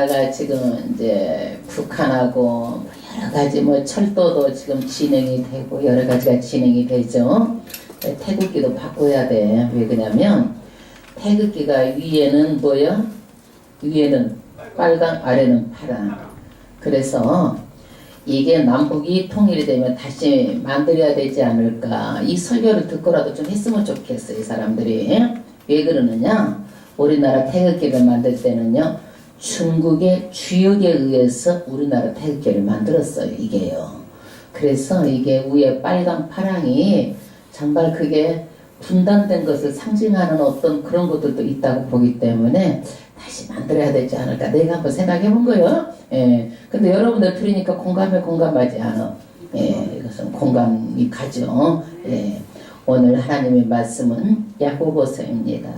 가 지금 이제 북한하고 여러 가지 뭐 철도도 지금 진행이 되고 여러 가지가 진행이 되죠. 태극기도 바꿔야 돼. 왜 그러냐면 태극기가 위에는 뭐야? 위에는 빨강, 아래는 파랑. 그래서 이게 남북이 통일이 되면 다시 만들어야 되지 않을까. 이 설교를 듣고라도 좀 했으면 좋겠어, 이 사람들이. 왜 그러느냐? 우리나라 태극기를 만들 때는요, 중국의 주역에 의해서 우리나라 태극기를 만들었어요, 이게요. 그래서 이게 위에 빨강, 파랑이 정말 그게 분단된 것을 상징하는 어떤 그런 것들도 있다고 보기 때문에 다시 만들어야 되지 않을까. 내가 한번 생각해 본 거예요. 예. 근데 여러분들 들으니까 공감하지 않아. 예. 이것은 공감이 가죠. 예. 오늘 하나님의 말씀은 야고보서입니다.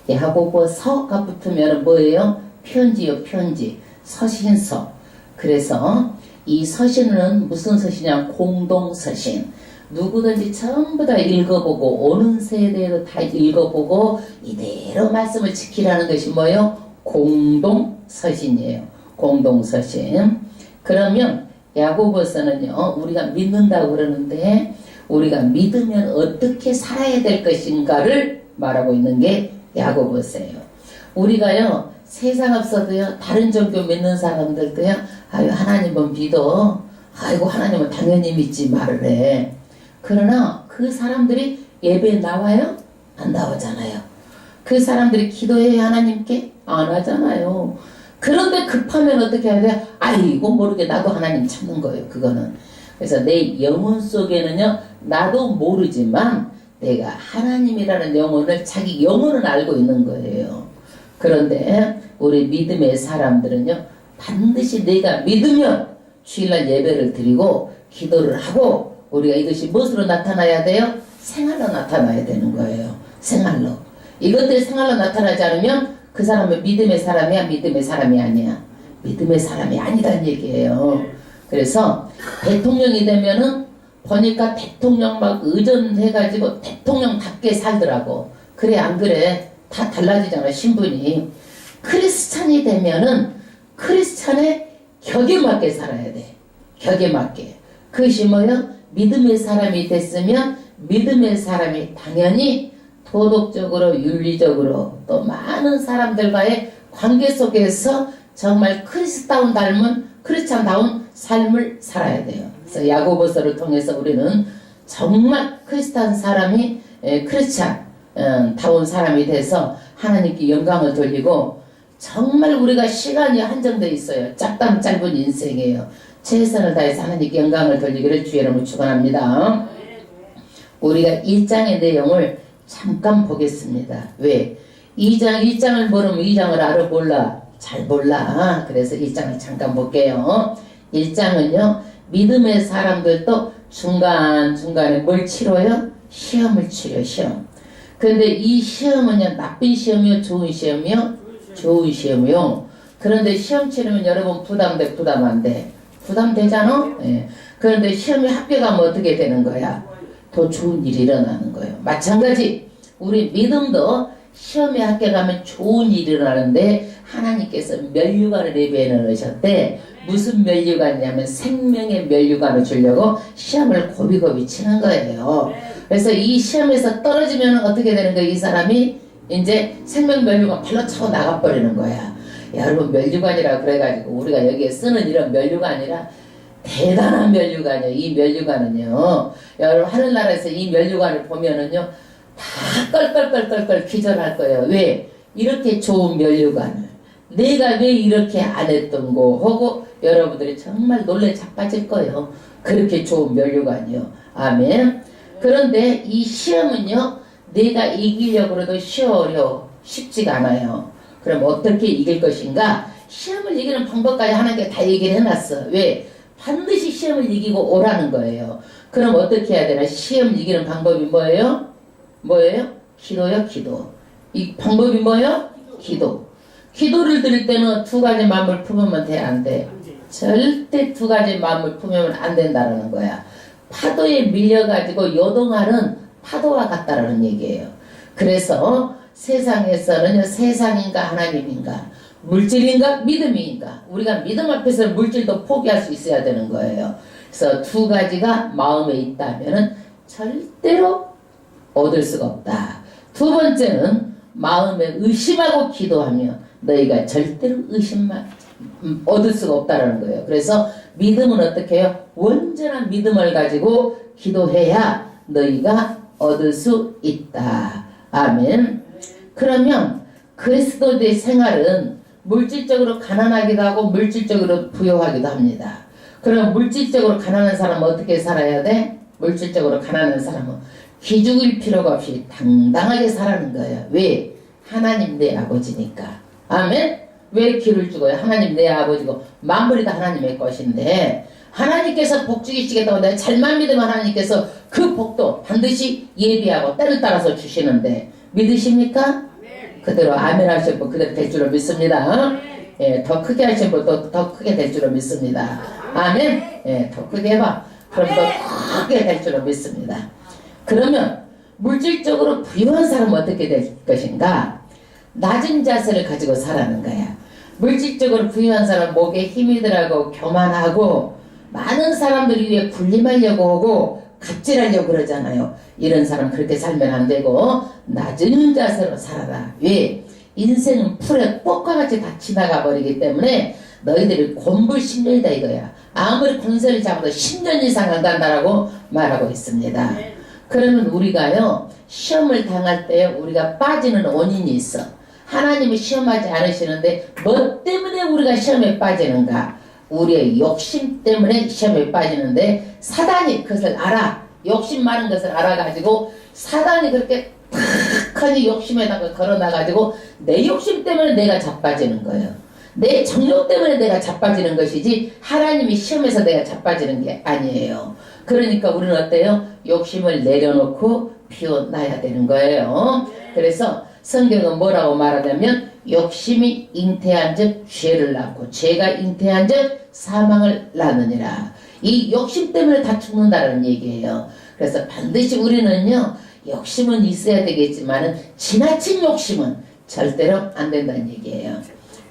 야고보서가 붙으면 뭐예요? 편지요, 편지. 서신서. 그래서 이 서신은 무슨 서신이냐? 공동서신. 누구든지 전부 다 읽어보고 오는 세대에도 다 읽어보고 이대로 말씀을 지키라는 것이 뭐예요? 공동서신이에요. 공동서신. 그러면 야고보서는요, 우리가 믿는다고 그러는데 우리가 믿으면 어떻게 살아야 될 것인가를 말하고 있는 게 야고보서예요. 우리가요, 세상 없어도요, 다른 종교 믿는 사람들도요, 아유, 하나님은 믿어. 아이고, 하나님은 당연히 믿지 말을 해. 그러나 그 사람들이 예배에 나와요? 안 나오잖아요. 그 사람들이 기도해요, 하나님께? 안 하잖아요. 그런데 급하면 어떻게 해야 돼요? 아이고, 모르게 나도 하나님 찾는 거예요, 그거는. 그래서 내 영혼 속에는요, 나도 모르지만 내가 하나님이라는 영혼을 자기 영혼은 알고 있는 거예요. 그런데 우리 믿음의 사람들은요, 반드시 내가 믿으면 주일날 예배를 드리고 기도를 하고 우리가 이것이 무엇으로 나타나야 돼요? 생활로 나타나야 되는 거예요. 생활로. 이것들이 생활로 나타나지 않으면 그 사람은 믿음의 사람이야? 믿음의 사람이 아니야? 믿음의 사람이 아니란 얘기예요. 그래서 대통령이 되면은 보니까 대통령 막 의전해가지고 대통령답게 살더라고. 그래 안 그래? 다 달라지잖아, 신분이. 크리스찬이 되면은 크리스찬의 격에 맞게 살아야 돼. 격에 맞게. 그것이 뭐야? 믿음의 사람이 됐으면 믿음의 사람이 당연히 도덕적으로, 윤리적으로 또 많은 사람들과의 관계 속에서 정말 크리스다운 닮은 크리스찬다운 삶을 살아야 돼요. 그래서 야고보서를 통해서 우리는 정말 크리스찬 사람이 크리스찬 다운 사람이 돼서 하나님께 영광을 돌리고, 정말 우리가 시간이 한정되어 있어요. 짧은 인생이에요. 최선을 다해서 하나님께 영광을 돌리기를 주의 이름으로 축원합니다. 우리가 1장의 내용을 잠깐 보겠습니다. 왜? 1장을 모르면 2장을 알아 몰라? 잘 몰라. 그래서 1장을 잠깐 볼게요. 1장은요, 믿음의 사람들도 중간중간에 뭘 치러요? 시험을 치려, 시험. 그런데 이 시험은요, 나쁜 시험이요, 좋은 시험이요? 좋은 시험이요. 그런데 시험 치르면 여러분 부담돼, 부담 안 돼? 부담되잖아? 예. 그런데 시험에 합격하면 어떻게 되는 거야? 더 좋은 일이 일어나는 거예요. 마찬가지 우리 믿음도 시험에 합격하면 좋은 일이 일어나는데 하나님께서 면류관을 예배해 놓으셨대. 무슨 면류관이냐면 생명의 면류관을 주려고 시험을 고비고비 치는 거예요. 그래서 이 시험에서 떨어지면 어떻게 되는 거예요? 이 사람이 이제 생명 면류관 발로 차고 나가버리는 거야. 여러분, 면류관이라고 그래가지고 우리가 여기에 쓰는 이런 면류관이라 대단한 면류관이에요. 이 면류관은요, 여러분 하늘나라에서 이 면류관을 보면은요 다 껄껄껄껄껄 기절할 거예요. 왜? 이렇게 좋은 면류관을 내가 왜 이렇게 안 했던 거 하고 여러분들이 정말 놀래 자빠질 거예요. 그렇게 좋은 면류관이요. 아멘. 그런데 이 시험은요, 내가 이기려고 해도 쉽지가 않아요. 그럼 어떻게 이길 것인가? 시험을 이기는 방법까지 하나님께 다 얘기를 해놨어. 왜? 반드시 시험을 이기고 오라는 거예요. 그럼 어떻게 해야 되나? 시험 이기는 방법이 뭐예요? 뭐예요? 기도요, 기도. 이 방법이 뭐예요? 기도. 기도를 드릴 때는 두 가지 마음을 품으면 돼, 안 돼? 절대 두 가지 마음을 품으면 안 된다는 거야. 파도에 밀려가지고 요동하는 파도와 같다라는 얘기예요. 그래서 세상에서는 세상인가 하나님인가 물질인가 믿음인가? 우리가 믿음 앞에서 물질도 포기할 수 있어야 되는 거예요. 그래서 두 가지가 마음에 있다면 절대로 얻을 수가 없다. 두 번째는 마음에 의심하고 기도하며 너희가 절대로 얻을 수가 없다라는 거예요. 그래서 믿음은 어떻게 해요? 온전한 믿음을 가지고 기도해야 너희가 얻을 수 있다. 아멘. 그러면 그리스도의 생활은 물질적으로 가난하기도 하고 물질적으로 부유하기도 합니다. 그럼 물질적으로 가난한 사람은 어떻게 살아야 돼? 물질적으로 가난한 사람은 기죽을 필요가 없이 당당하게 살아는 거예요. 왜? 하나님 내 아버지니까. 아멘? 왜 기를 죽어요? 하나님 내 아버지고 만물이 다 하나님의 것인데 하나님께서 복 주시겠다고 내가 잘만 믿으면 하나님께서 그 복도 반드시 예비하고 때를 따라서 주시는데 믿으십니까? 그대로 아멘 하실 분 그대로 될 줄로 믿습니다. 예, 더 크게 하실 분 더 크게 될 줄로 믿습니다. 아멘? 예, 더 크게 해봐. 그럼 더 크게 될 줄로 믿습니다. 그러면 물질적으로 부유한 사람은 어떻게 될 것인가? 낮은 자세를 가지고 살아는 거야. 물질적으로 부유한 사람 목에 힘이 들어가고 교만하고 많은 사람들 위해 군림하려고 하고 갑질하려고 그러잖아요. 이런 사람 그렇게 살면 안 되고 낮은 자세로 살아라. 왜? 인생은 풀에 꽃과 같이 다 지나가 버리기 때문에 너희들이 곤불 10년이다 이거야. 아무리 권세를 잡아도 10년 이상 간다라고 말하고 있습니다. 그러면 우리가요 시험을 당할 때 우리가 빠지는 원인이 있어. 하나님이 시험하지 않으시는데 뭐 때문에 우리가 시험에 빠지는가? 우리의 욕심 때문에 시험에 빠지는데 사단이 그것을 알아. 욕심 많은 것을 알아가지고 사단이 그렇게 탁하니 욕심에다가 걸어놔가지고 내 욕심 때문에 내가 자빠지는 거예요. 내 정욕 때문에 내가 자빠지는 것이지 하나님이 시험에서 내가 자빠지는 게 아니에요. 그러니까 우리는 어때요? 욕심을 내려놓고 피워놔야 되는 거예요. 그래서 성경은 뭐라고 말하냐면 욕심이 잉태한 즉 죄를 낳고 죄가 잉태한 즉 사망을 낳느니라. 이 욕심 때문에 다 죽는다는 얘기예요. 그래서 반드시 우리는요 욕심은 있어야 되겠지만 지나친 욕심은 절대로 안 된다는 얘기예요.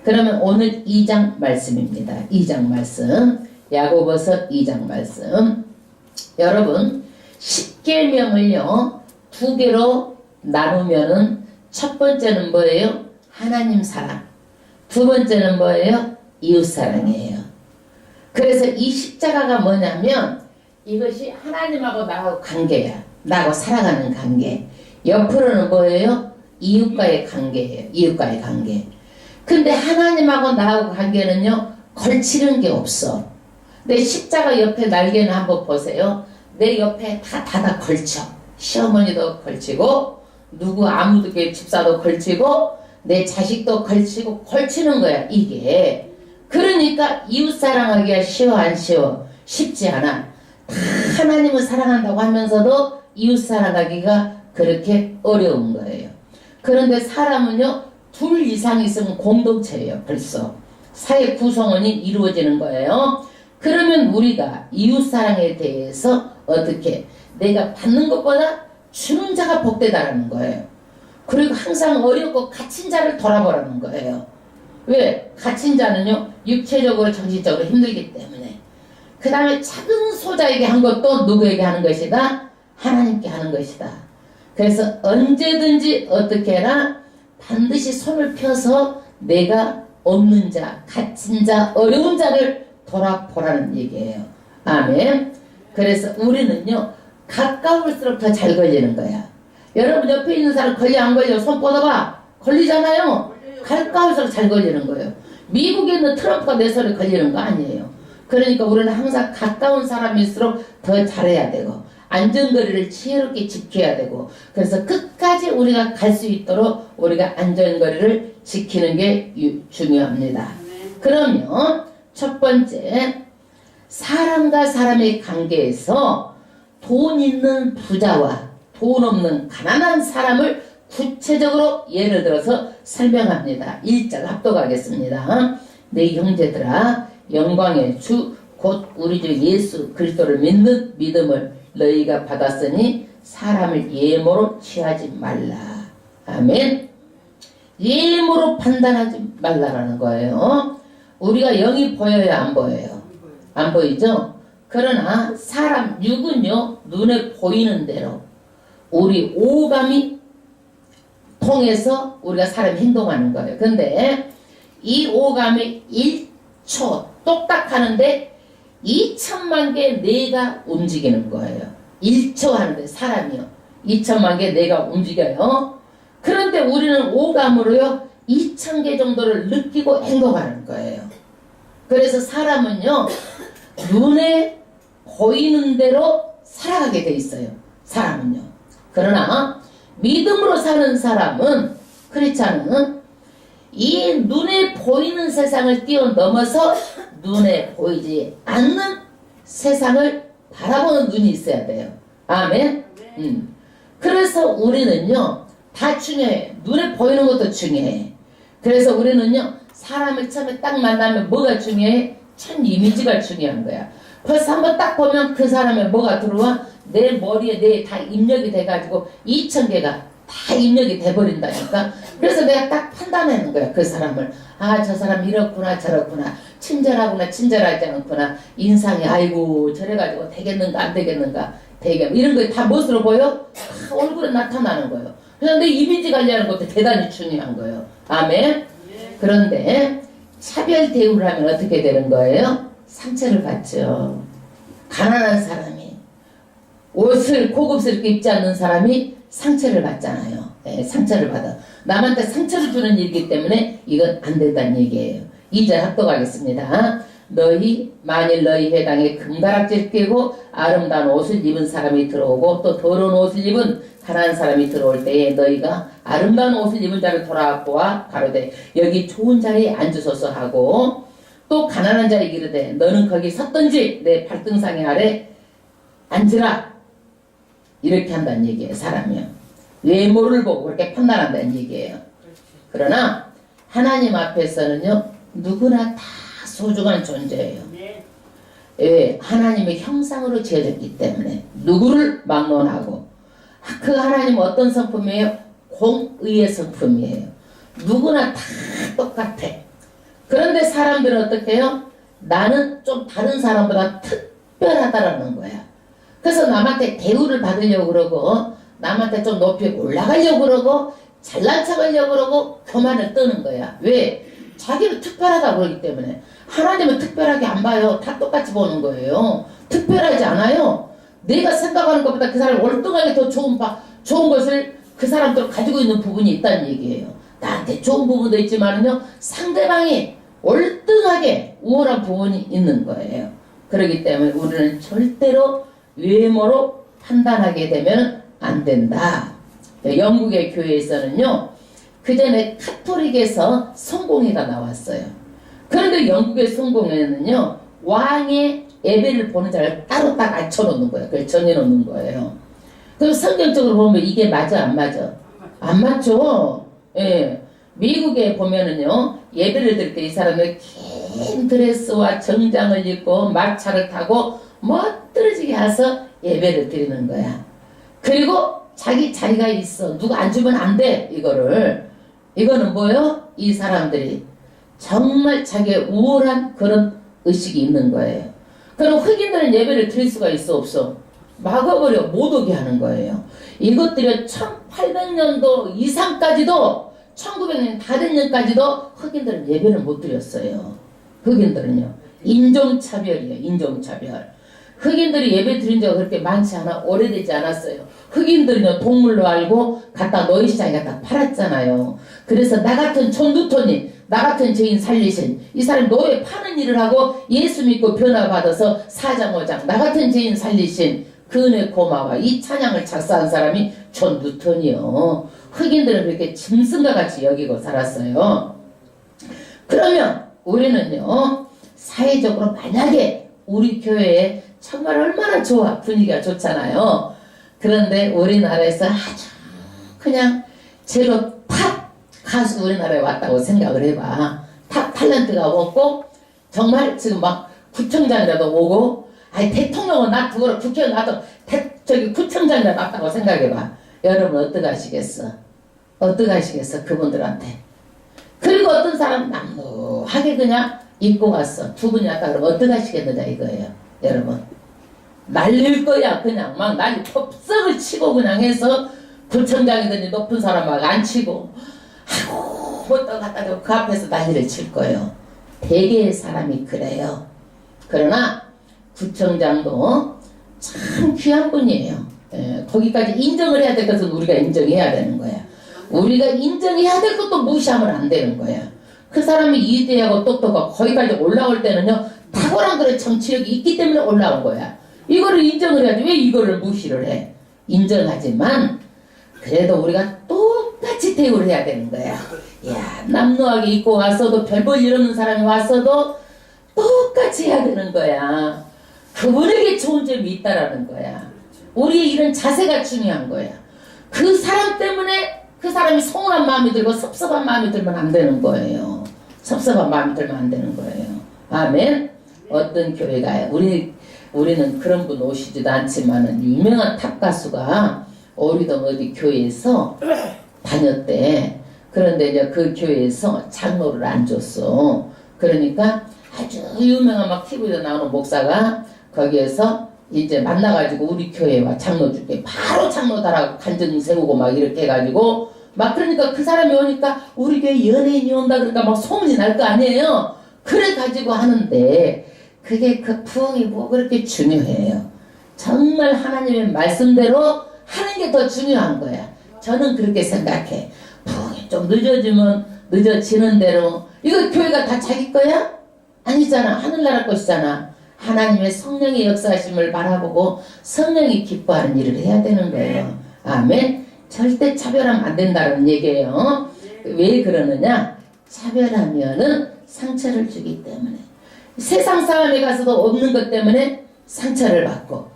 그러면 오늘 2장 말씀입니다. 2장 말씀 야고보서 2장 말씀 여러분 10계명을요 두 개로 나누면은 첫 번째는 뭐예요? 하나님 사랑. 두 번째는 뭐예요? 이웃 사랑이에요. 그래서 이 십자가가 뭐냐면 이것이 하나님하고 나하고 관계야. 나하고 살아가는 관계. 옆으로는 뭐예요? 이웃과의 관계예요. 이웃과의 관계. 근데 하나님하고 나하고 관계는요 걸치는 게 없어. 내 십자가 옆에 날개는 한번 보세요. 내 옆에 다 걸쳐. 시어머니도 걸치고 누구 아무도 집사도 걸치고 내 자식도 걸치고 걸치는 거야 이게. 그러니까 이웃 사랑하기가 쉬워 안 쉬워? 쉽지 않아. 다 하나님을 사랑한다고 하면서도 이웃 사랑하기가 그렇게 어려운 거예요. 그런데 사람은요 둘 이상 있으면 공동체예요. 벌써 사회 구성원이 이루어지는 거예요. 그러면 우리가 이웃 사랑에 대해서 어떻게 내가 받는 것보다 주는 자가 복되다라는 거예요. 그리고 항상 어렵고 갇힌 자를 돌아보라는 거예요. 왜? 갇힌 자는요 육체적으로 정신적으로 힘들기 때문에. 그 다음에 작은 소자에게 한 것도 누구에게 하는 것이다? 하나님께 하는 것이다. 그래서 언제든지 어떻게 해라? 반드시 손을 펴서 내가 없는 자, 갇힌 자, 어려운 자를 돌아보라는 얘기예요. 아멘. 그래서 우리는요 가까울수록 더 잘 걸리는 거야. 여러분 옆에 있는 사람 걸려 안 걸려? 손 뻗어봐. 걸리잖아요. 가까울수록 잘 걸리는 거예요. 미국에 있는 트럼프가 내 손에 걸리는 거 아니에요. 그러니까 우리는 항상 가까운 사람일수록 더 잘해야 되고 안전거리를 지혜롭게 지켜야 되고 그래서 끝까지 우리가 갈 수 있도록 우리가 안전거리를 지키는 게 중요합니다. 그러면 첫 번째 사람과 사람의 관계에서 돈 있는 부자와 돈 없는 가난한 사람을 구체적으로 예를 들어서 설명합니다. 1절 합독하겠습니다. 내 형제들아 영광의 주 곧 우리 주 예수 그리스도를 믿는 믿음을 너희가 받았으니 사람을 예모로 취하지 말라. 아멘. 외모로 판단하지 말라라는 거예요. 우리가 영이 보여요, 안 보여요? 안 보이죠? 그러나 사람 육은요, 눈에 보이는 대로 우리 오감이 통해서 우리가 사람이 행동하는 거예요. 근데 이 오감이 1초 똑딱 하는데 2천만 개 뇌가 움직이는 거예요. 1초 하는데 사람이요. 2천만 개 뇌가 움직여요. 그런데 우리는 오감으로요 2천 개 정도를 느끼고 행동하는 거예요. 그래서 사람은요 눈에 보이는 대로 살아가게 돼 있어요. 사람은요. 그러나 믿음으로 사는 사람은 그렇지 않은 이 눈에 보이는 세상을 뛰어넘어서 눈에 보이지 않는 세상을 바라보는 눈이 있어야 돼요. 아멘. 그래서 우리는요 다 중요해. 눈에 보이는 것도 중요해. 그래서 우리는요 사람을 처음에 딱 만나면 뭐가 중요해? 첫 이미지가 중요한 거야. 벌써 한번 딱 보면 그 사람의 뭐가 들어와? 내 머리에 내 다 입력이 돼가지고 2천 개가 다 입력이 돼버린다니까. 그래서 내가 딱 판단하는 거야 그 사람을. 아, 저 사람 이렇구나 저렇구나, 친절하구나 친절하지 않구나, 인상이 아이고 저래가지고 되겠는가 안 되겠는가, 이런 거 다 무엇으로 보여? 다 얼굴에 나타나는 거예요. 그래서 내 이미지 관리하는 것도 대단히 중요한 거예요. 아멘. 그런데 차별 대우를 하면 어떻게 되는 거예요? 상처를 받죠. 가난한 사람이 옷을 고급스럽게 입지 않는 사람이 상처를 받잖아요. 네, 상처를 받아. 남한테 상처를 주는 일이기 때문에 이건 안 된다는 얘기예요. 2절 합독하겠습니다. 만일 너희 회당에 금가락지를 끼고 아름다운 옷을 입은 사람이 들어오고 또 더러운 옷을 입은 가난한 사람이 들어올 때에 너희가 아름다운 옷을 입은 자를 돌아보아 가로되 여기 좋은 자리에 앉으소서 하고, 또 가난한 자에게 이르되 너는 거기 섰던지 내 발등상에 아래 앉으라, 이렇게 한다는 얘기예요. 사람이요. 외모를 보고 그렇게 판단한다는 얘기예요. 그러나 하나님 앞에서는요 누구나 다 소중한 존재예요. 왜? 하나님의 형상으로 지어졌기 때문에 누구를 막론하고. 그 하나님은 어떤 성품이에요? 공의의 성품이에요. 누구나 다 똑같아. 그런데 사람들은 어떻게 해요? 나는 좀 다른 사람보다 특별하다라는 거야. 그래서 남한테 대우를 받으려고 그러고, 남한테 좀 높이 올라가려고 그러고, 잘난 척하려고 그러고 교만을 뜨는 거야. 왜? 자기는 특별하다고 그러기 때문에. 하나님은 특별하게 안 봐요. 다 똑같이 보는 거예요. 특별하지 않아요. 내가 생각하는 것보다 그 사람이 월등하게 더 좋은 것을 그 사람들 가지고 있는 부분이 있다는 얘기예요. 나한테 좋은 부분도 있지만요 상대방이 월등하게 우월한 부분이 있는 거예요. 그렇기 때문에 우리는 절대로 외모로 판단하게 되면 안 된다. 영국의 교회에서는요 그 전에 카톨릭에서 성공회가 나왔어요. 그런데 영국의 성공회는요 왕의 예배를 보는 자를 따로 딱 앉혀놓는 거예요. 그걸 정해놓는 거예요. 그럼 성경적으로 보면 이게 맞아 안 맞아? 안 맞죠. 예. 미국에 보면은요 예배를 드릴 때 이 사람들 긴 드레스와 정장을 입고 마차를 타고 멋들어지게 해서 예배를 드리는 거야. 그리고 자기 자리가 있어. 누가 앉으면 안 돼. 이거는 뭐예요? 이 사람들이 정말 자기의 우월한 그런 의식이 있는 거예요. 그럼 흑인들은 예배를 드릴 수가 있어 없어? 막아버려. 못 오게 하는 거예요. 이것들이 1800년도 이상까지도 1900년 다 된 년까지도 흑인들은 예배를 못 드렸어요. 흑인들은요. 인종차별이에요. 인종차별. 흑인들이 예배 드린 적이 그렇게 많지 않아 오래되지 않았어요. 흑인들은요 동물로 알고 갖다 노예시장에 갖다 팔았잖아요. 그래서 나 같은 촌두토니, 나 같은 죄인 살리신 이 사람 노예 파는 일을 하고 예수 믿고 변화받아서 사장오장 나 같은 죄인 살리신 그 은혜 고마워, 이 찬양을 작사한 사람이 존 뉴턴이요. 흑인들은 그렇게 짐승과 같이 여기고 살았어요. 그러면 우리는요 사회적으로 만약에 우리 교회에 정말 얼마나 좋아, 분위기가 좋잖아요. 그런데 우리나라에서 아주 그냥 제로 탑 가수 우리나라에 왔다고 생각을 해봐. 탑 탤런트가 없고 정말 지금 막 구청장이라도 오고, 아니 대통령은 놔두고 국회의원 놔도 구청장이라도 왔다고 생각해봐. 여러분 어떡하시겠어? 어떡하시겠어? 그분들한테 그리고 어떤 사람 남루하게 그냥 입고 갔어. 두 분이 아까 그럼 어떻게 하시겠느냐 이거예요. 여러분. 날릴 거야. 그냥 막 난리 톱석을 치고 그냥 해서 구청장이든지 높은 사람 막 안 치고 하고 또 갖다 대고 그 앞에서 난리를 칠 거예요. 대개의 사람이 그래요. 그러나 구청장도 참 귀한 분이에요. 거기까지 인정을 해야 될 것은 우리가 인정해야 되는 거야. 우리가 인정해야 될 것도 무시하면 안 되는 거야. 그 사람이 이대하고 똑똑하고 거기까지 올라올 때는요 탁월한 그런 정치력이 있기 때문에 올라온 거야. 이거를 인정을 해야지 왜 이거를 무시를 해. 인정하지만 그래도 우리가 똑같이 대우를 해야 되는 거야. 야, 남루하게 입고 왔어도 별 볼 일 없는 사람이 왔어도 똑같이 해야 되는 거야. 그분에게 좋은 점이 있다라는 거야. 우리의 이런 자세가 중요한 거야. 그 사람 때문에 그 사람이 서운한 마음이 들고 섭섭한 마음이 들면 안 되는 거예요. 섭섭한 마음이 들면 안 되는 거예요. 아멘. 어떤 교회가 우리는 그런 분 오시지도 않지만은 유명한 탑 가수가 어리동 어디 교회에서 다녔대. 그런데 이제 그 교회에서 장로를 안 줬어. 그러니까 아주 유명한 막 TV에 나오는 목사가 거기에서 이제 만나가지고 우리 교회와 장로 줄게 바로 장로 달라고 간증 세우고 막 이렇게 해가지고 막 그러니까 그 사람이 오니까 우리 교회 연예인이 온다 그러니까 막 소문이 날 거 아니에요. 그래가지고 하는데 그게 그 부흥이 뭐 그렇게 중요해요. 정말 하나님의 말씀대로 하는 게 더 중요한 거야. 저는 그렇게 생각해. 부흥이 좀 늦어지면 늦어지는 대로 이거 교회가 다 자기 거야? 아니잖아. 하늘나라 것이잖아. 하나님의 성령의 역사하심을 바라보고 성령이 기뻐하는 일을 해야 되는 거예요. 아멘. 절대 차별하면 안 된다는 얘기예요. 왜 그러느냐? 차별하면은 상처를 주기 때문에. 세상 사람에 가서도 없는 것 때문에 상처를 받고.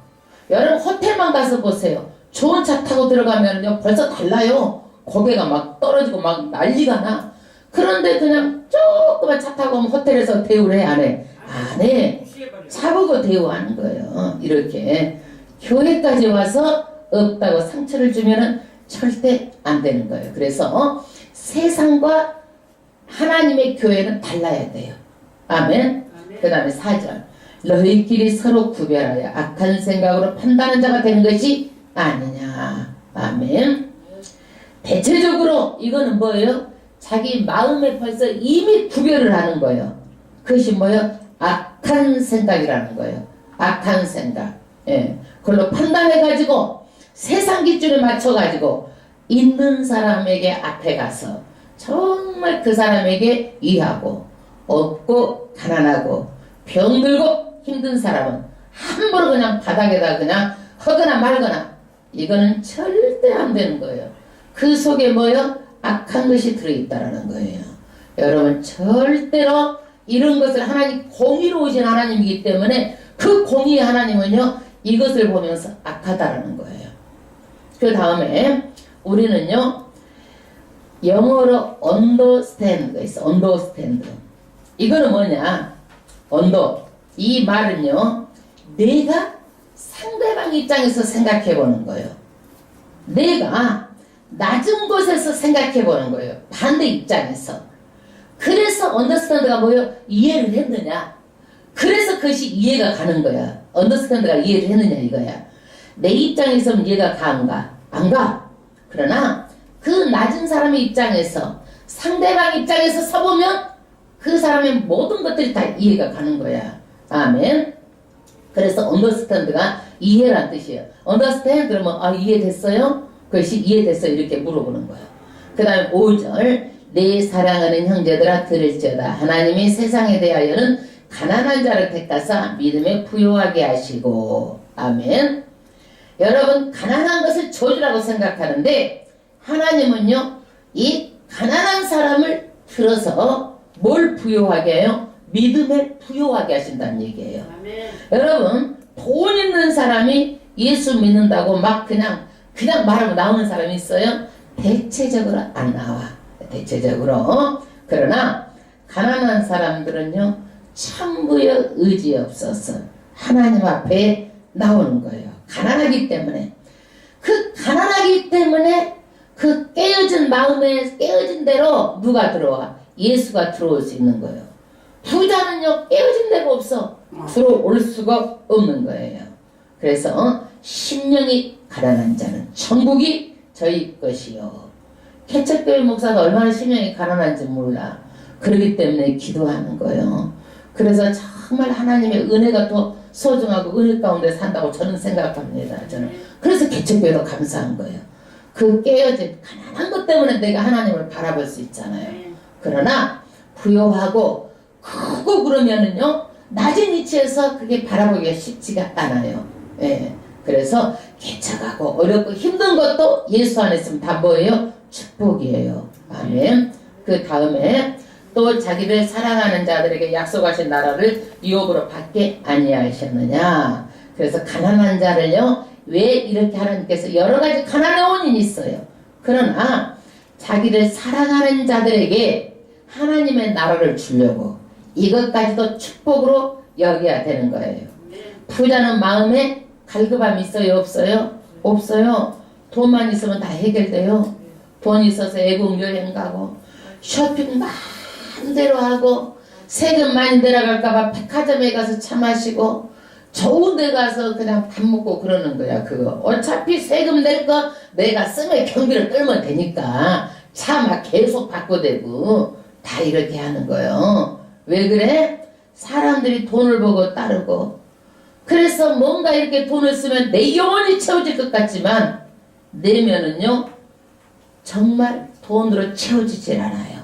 여러분 호텔만 가서 보세요. 좋은 차 타고 들어가면요 벌써 달라요. 고개가 막 떨어지고 막 난리가 나. 그런데 그냥 조그만 차 타고 오면 호텔에서 대우를 해 안 해? 안 해. 차보고 대우하는 거예요. 이렇게 교회까지 와서 없다고 상처를 주면은 절대 안 되는 거예요. 그래서 세상과 하나님의 교회는 달라야 돼요. 아멘. 그 다음에 4절 너희끼리 서로 구별하여 악한 생각으로 판단하는 자가 되는 것이 아니냐. 아멘. 대체적으로 이거는 뭐예요? 자기 마음에 벌써 이미 구별을 하는 거예요. 그것이 뭐예요? 악한 생각이라는 거예요. 악한 생각. 예. 그걸로 판단해가지고 세상 기준에 맞춰가지고 있는 사람에게 앞에 가서 정말 그 사람에게 이하고 없고 가난하고 병들고 힘든 사람은 함부로 그냥 바닥에다 그냥 허거나 말거나 이거는 절대 안 되는 거예요. 그 속에 뭐요? 악한 것이 들어있다라는 거예요. 여러분 절대로 이런 것을 하나님 공의로우신 하나님이기 때문에 그 공의의 하나님은요 이것을 보면서 악하다라는 거예요. 그 다음에 우리는요 영어로 understand가 있어. understand. 이거는 뭐냐? 이 말은요 내가 상대방 입장에서 생각해 보는 거예요. 내가 낮은 곳에서 생각해 보는 거예요. 반대 입장에서. 그래서 understand가 뭐예요? 이해를 했느냐? 그래서 그것이 이해가 가는 거야. understand가 이해를 했느냐 이거야. 내 입장에서는 이해가 가는가? 안 가. 그러나 그 낮은 사람의 입장에서 상대방 입장에서 서보면 그 사람의 모든 것들이 다 이해가 가는 거야. 아멘. 그래서 understand가 이해란 뜻이에요. understand 그러면 이해됐어요? 그것이 이해됐어요 이렇게 물어보는 거야. 그 다음에 5절 내 사랑하는 형제들아 들을지어다. 하나님이 세상에 대하여는 가난한 자를 택하사 믿음에 부요하게 하시고. 아멘. 여러분 가난한 것을 저주라고 생각하는데 하나님은요 이 가난한 사람을 들어서 뭘 부요하게 해요? 믿음에 부요하게 하신다는 얘기예요. 아멘. 여러분 돈 있는 사람이 예수 믿는다고 막 그냥 말하고 나오는 사람이 있어요? 대체적으로 안 나와. 대체적으로. 그러나 가난한 사람들은요 천부의 의지 없어서 하나님 앞에 나오는 거예요. 가난하기 때문에. 그 가난하기 때문에 그 깨어진 마음에 깨어진 대로 누가 들어와? 예수가 들어올 수 있는 거예요. 부자는요 깨어진 데가 없어 들어올 수가 없는 거예요. 그래서 심령이 가난한 자는 천국이 저희 것이요. 개척교회 목사가 얼마나 심령이 가난한지 몰라. 그렇기 때문에 기도하는 거예요. 그래서 정말 하나님의 은혜가 더 소중하고 은혜 가운데 산다고 저는 생각합니다. 저는 그래서 개척교회도 감사한 거예요. 그 깨어진 가난한 것 때문에 내가 하나님을 바라볼 수 있잖아요. 그러나 부요하고 크고 그러면은요 낮은 위치에서 그게 바라보기가 쉽지가 않아요. 예. 그래서 개척하고 어렵고 힘든 것도 예수 안에 있으면 다 뭐예요? 축복이에요. 아멘. 그 다음에 또 자기를 사랑하는 자들에게 약속하신 나라를 유업으로 받게 아니하셨느냐. 그래서 가난한 자를요 왜 이렇게 하나님께서 여러 가지 가난의 원인이 있어요. 그러나 자기를 사랑하는 자들에게 하나님의 나라를 주려고 이것까지도 축복으로 여겨야 되는 거예요. 부자는 마음에 갈급함이 있어요? 없어요? 없어요. 돈만 있으면 다 해결돼요. 돈 있어서 애국 여행 가고 쇼핑 마음대로 하고 세금 많이 들어갈까봐 백화점에 가서 차 마시고 좋은 데 가서 그냥 밥 먹고 그러는 거야. 그거 어차피 세금 낼 거 내가 쓰면 경비를 끌면 되니까 차 막 계속 바꿔대고 다 이렇게 하는 거예요. 왜 그래? 사람들이 돈을 보고 따르고 그래서 뭔가 이렇게 돈을 쓰면 내 영혼이 채워질 것 같지만 내면은요 정말 돈으로 채워지질 않아요.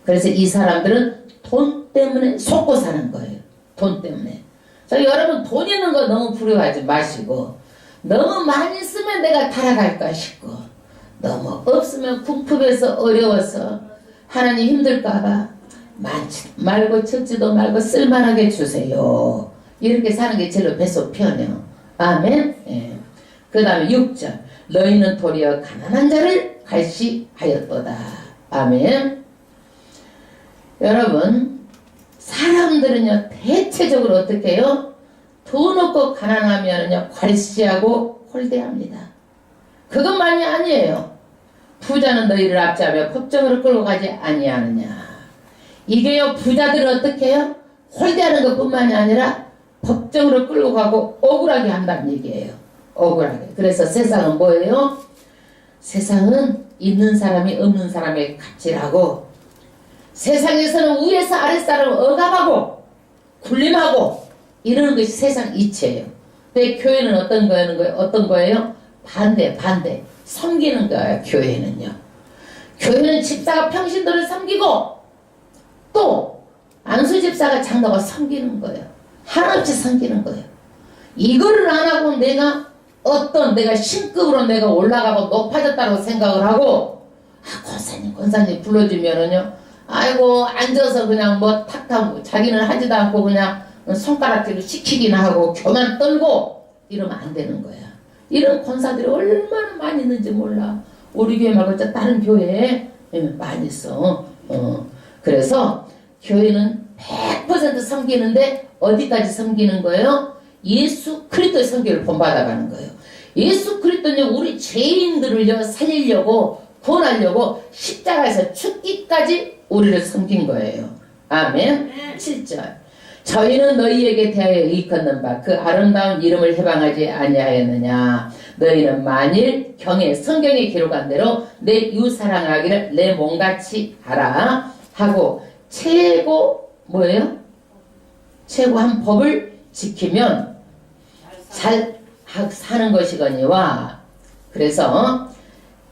그래서 이 사람들은 돈 때문에 속고 사는 거예요. 돈 때문에. 자, 여러분 돈 있는 거 너무 부러워하지 마시고 너무 많이 쓰면 내가 타락할까 싶고 너무 없으면 궁핍해서 어려워서 하나님 힘들까봐 많지 말고 적지도 말고 쓸만하게 주세요. 이렇게 사는 게 제일 배속 편해요. 아멘. 예. 그 다음에 6절 너희는 도리어 가난한 자를 갈시하였도다. 아멘. 여러분 사람들은요 대체적으로 어떻게 해요? 돈 없고 가난하면요 괄시하고 홀대합니다. 그것만이 아니에요. 부자는 너희를 압제하며 법정으로 끌고 가지 아니하느냐. 이게요 부자들은 어떻게 해요? 홀대하는 것뿐만이 아니라 법정으로 끌고 가고 억울하게 한다는 얘기예요. 억울하게. 그래서 세상은 뭐예요? 세상은 있는 사람이 없는 사람의 갑질하고 세상에서는 위에서 아랫사람을 억압하고 군림하고 이러는 것이 세상 이치예요. 근데 교회는 어떤 거예요? 어떤 거예요? 반대. 섬기는 거예요. 교회는요. 교회는 집사가 평신도를 섬기고 또 안수 집사가 장로가 섬기는 거예요. 한없이 섬기는 거예요. 이거를 안 하고 내가 신급으로 내가 올라가고 높아졌다고 생각을 하고 권사님 불러주면은요 아이고 앉아서 그냥 뭐 탁하고 자기는 하지도 않고 그냥 손가락질로 시키긴 하고 교만 떨고 이러면 안 되는 거야. 이런 권사들이 얼마나 많이 있는지 몰라. 우리 교회 말고 저 다른 교회에 많이 있어. 그래서 교회는 100% 섬기는데 어디까지 섬기는 거예요? 예수 그리스도의 섬기를 본받아가는 거예요. 예수 그리스도는 우리 죄인들을 살리려고 구원하려고 십자가에서 죽기까지 우리를 섬긴 거예요. 아멘. 7절 저희는 너희에게 대하여 일컫는 바 그 아름다운 이름을 해방하지 아니하였느냐. 너희는 만일 성경에 기록한 대로 내 이웃 사랑하기를 내 몸같이 하라 하고 최고 뭐예요? 최고한 법을 지키면 잘 사는 것이거니와. 그래서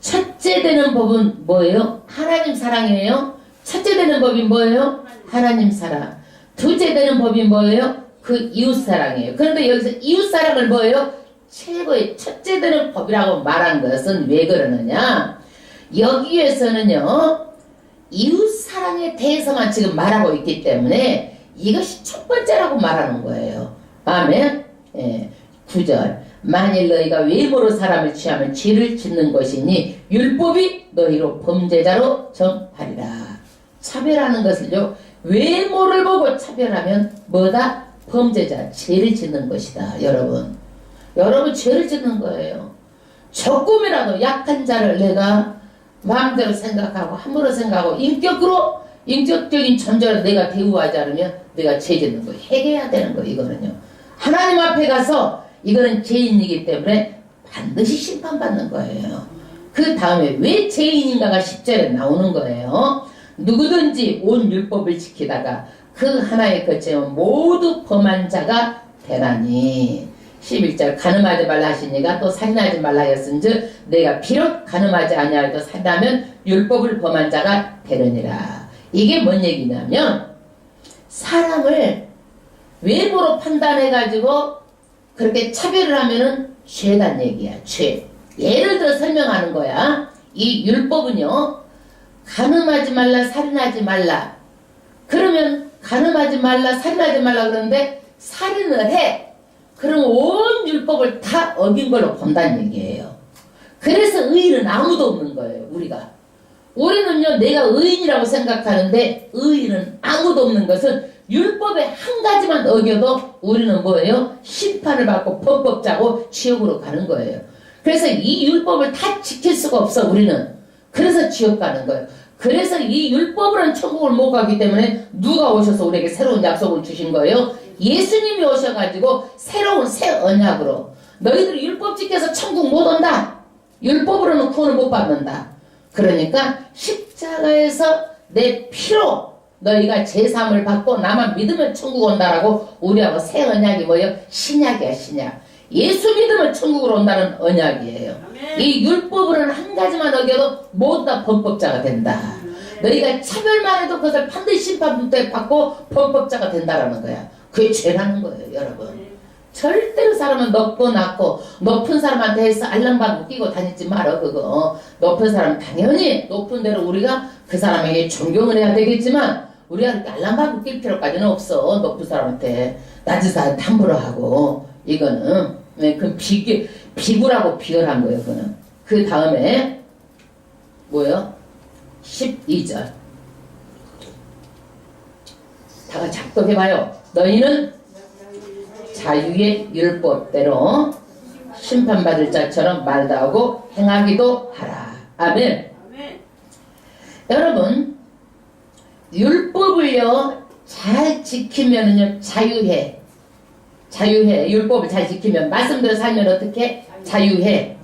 첫째 되는 법은 뭐예요? 하나님 사랑이에요. 첫째 되는 법이 뭐예요? 하나님 사랑. 둘째 되는 법이 뭐예요? 그 이웃 사랑이에요. 그런데 여기서 이웃 사랑을 뭐예요? 최고의 첫째 되는 법이라고 말한 것은 왜 그러느냐? 여기에서는요 이웃 사랑에 대해서만 지금 말하고 있기 때문에 이것이 첫 번째라고 말하는 거예요. 아멘. 예. 9절 만일 너희가 외모로 사람을 취하면 죄를 짓는 것이니 율법이 너희로 범죄자로 정하리라. 차별하는 것을요 외모를 보고 차별하면 뭐다? 범죄자, 죄를 짓는 것이다. 여러분 죄를 짓는 거예요. 조금이라도 약한 자를 내가 마음대로 생각하고 함부로 생각하고 인격으로 인격적인 존재로 내가 대우하지 않으면 내가 죄 짓는 거 해결해야 되는 거 이거는요. 하나님 앞에 가서 이거는 죄인이기 때문에 반드시 심판받는 거예요. 그 다음에 왜 죄인인가가 10절에 나오는 거예요. 누구든지 온 율법을 지키다가 그 하나에 거치면 모두 범한 자가 되나니. 11절 가늠하지 말라 하시니가 또 살인하지 말라 하였은즉 내가 비록 가늠하지 아니하여도 살인하면 율법을 범한 자가 되느니라. 이게 뭔 얘기냐면 사람을 외모로 판단해가지고 그렇게 차별을 하면은 죄란 얘기야. 죄. 예를 들어 설명하는 거야. 이 율법은요, 가늠하지 말라, 살인하지 말라. 그러면 가늠하지 말라, 살인하지 말라 그러는데 살인을 해. 그럼 온 율법을 다 어긴 걸로 본다는 얘기예요. 그래서 의인은 아무도 없는 거예요. 우리는요, 내가 의인이라고 생각하는데 의인은 아무도 없는 것은 율법의 한 가지만 어겨도 우리는 뭐예요? 심판을 받고 범법자고 지옥으로 가는 거예요. 그래서 이 율법을 다 지킬 수가 없어 우리는. 그래서 지옥 가는 거예요. 그래서 이 율법으로는 천국을 못 가기 때문에 누가 오셔서 우리에게 새로운 약속을 주신 거예요? 예수님이 오셔가지고 새로운 새 언약으로 너희들이 율법 지켜서 천국 못 온다. 율법으로는 구원을 못 받는다. 그러니까 십자가에서 내 피로 너희가 제사함을 받고 나만 믿으면 천국 온다라고 우리하고 새 언약이 뭐예요? 신약이야 신약. 예수 믿으면 천국으로 온다는 언약이에요. 이 율법으로는 한 가지만 어겨도 모두 다 범법자가 된다. 너희가 차별만 해도 그것을 반드시 심판받고 범법자가 된다라는 거야. 그게 죄라는 거예요 여러분. 절대로 사람은 높고 낮고 높은 사람한테 해서 알랑방구 끼고 다니지 말어 그거. 높은 사람 당연히 높은 대로 우리가 그 사람에게 존경을 해야 되겠지만 우리가 그렇게 알랑방구 낄 필요까지는 없어. 높은 사람한테 낮은 사람한테 함부로 하고 이거는 그 비굴하고 비열한 거예요 그거는. 그 다음에 뭐요? 12절 다 같이 합독해봐요. 너희는 자유의 율법대로 심판받을 자처럼 말도 하고 행하기도 하라. 아멘. 여러분 율법을요 잘 지키면은요 자유해. 율법을 잘 지키면 말씀대로 살면 어떻게? 자유해.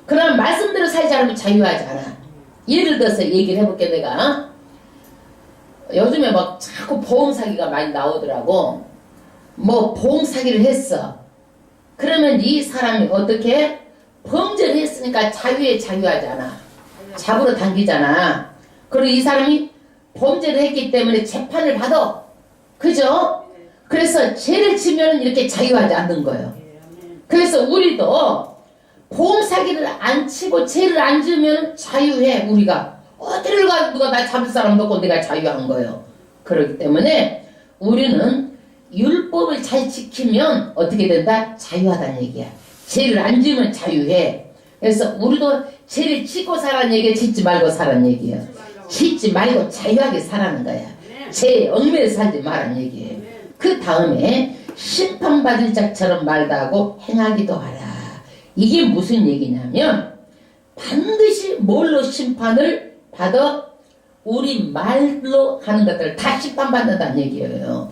그럼 말씀대로 살지 않으면 자유하지 않아. 예를 들어서 얘기를 해볼게 내가. 요즘에 막 자꾸 보험 사기가 많이 나오더라고. 뭐 보험 사기를 했어. 그러면 이 사람이 어떻게? 범죄를 했으니까 자유하지 않아. 잡으러 당기잖아. 그리고 이 사람이 범죄를 했기 때문에 재판을 받아. 그죠? 그래서 죄를 지면 이렇게 자유하지 않는 거예요. 그래서 우리도 보험 사기를 안 치고 죄를 안 지으면 자유해. 우리가 어디를 가도 누가 나 잡을 사람도 없고 내가 자유한 거예요. 그렇기 때문에 우리는 율법을 잘 지키면 어떻게 된다? 자유하다는 얘기야. 죄를 안 지으면 자유해. 그래서 우리도 죄를 짓고 살라는 얘기야. 짓지 말고 살라는 얘기야. 짓지 말고 자유하게 살라는 거야. 죄에 얽매여 살지 말라는 얘기예요. 그 다음에 심판받을 자처럼 말도 하고 행하기도 하라. 이게 무슨 얘기냐면 반드시 뭘로 심판을 받아? 우리 말로 하는 것들 다 심판받는다는 얘기예요.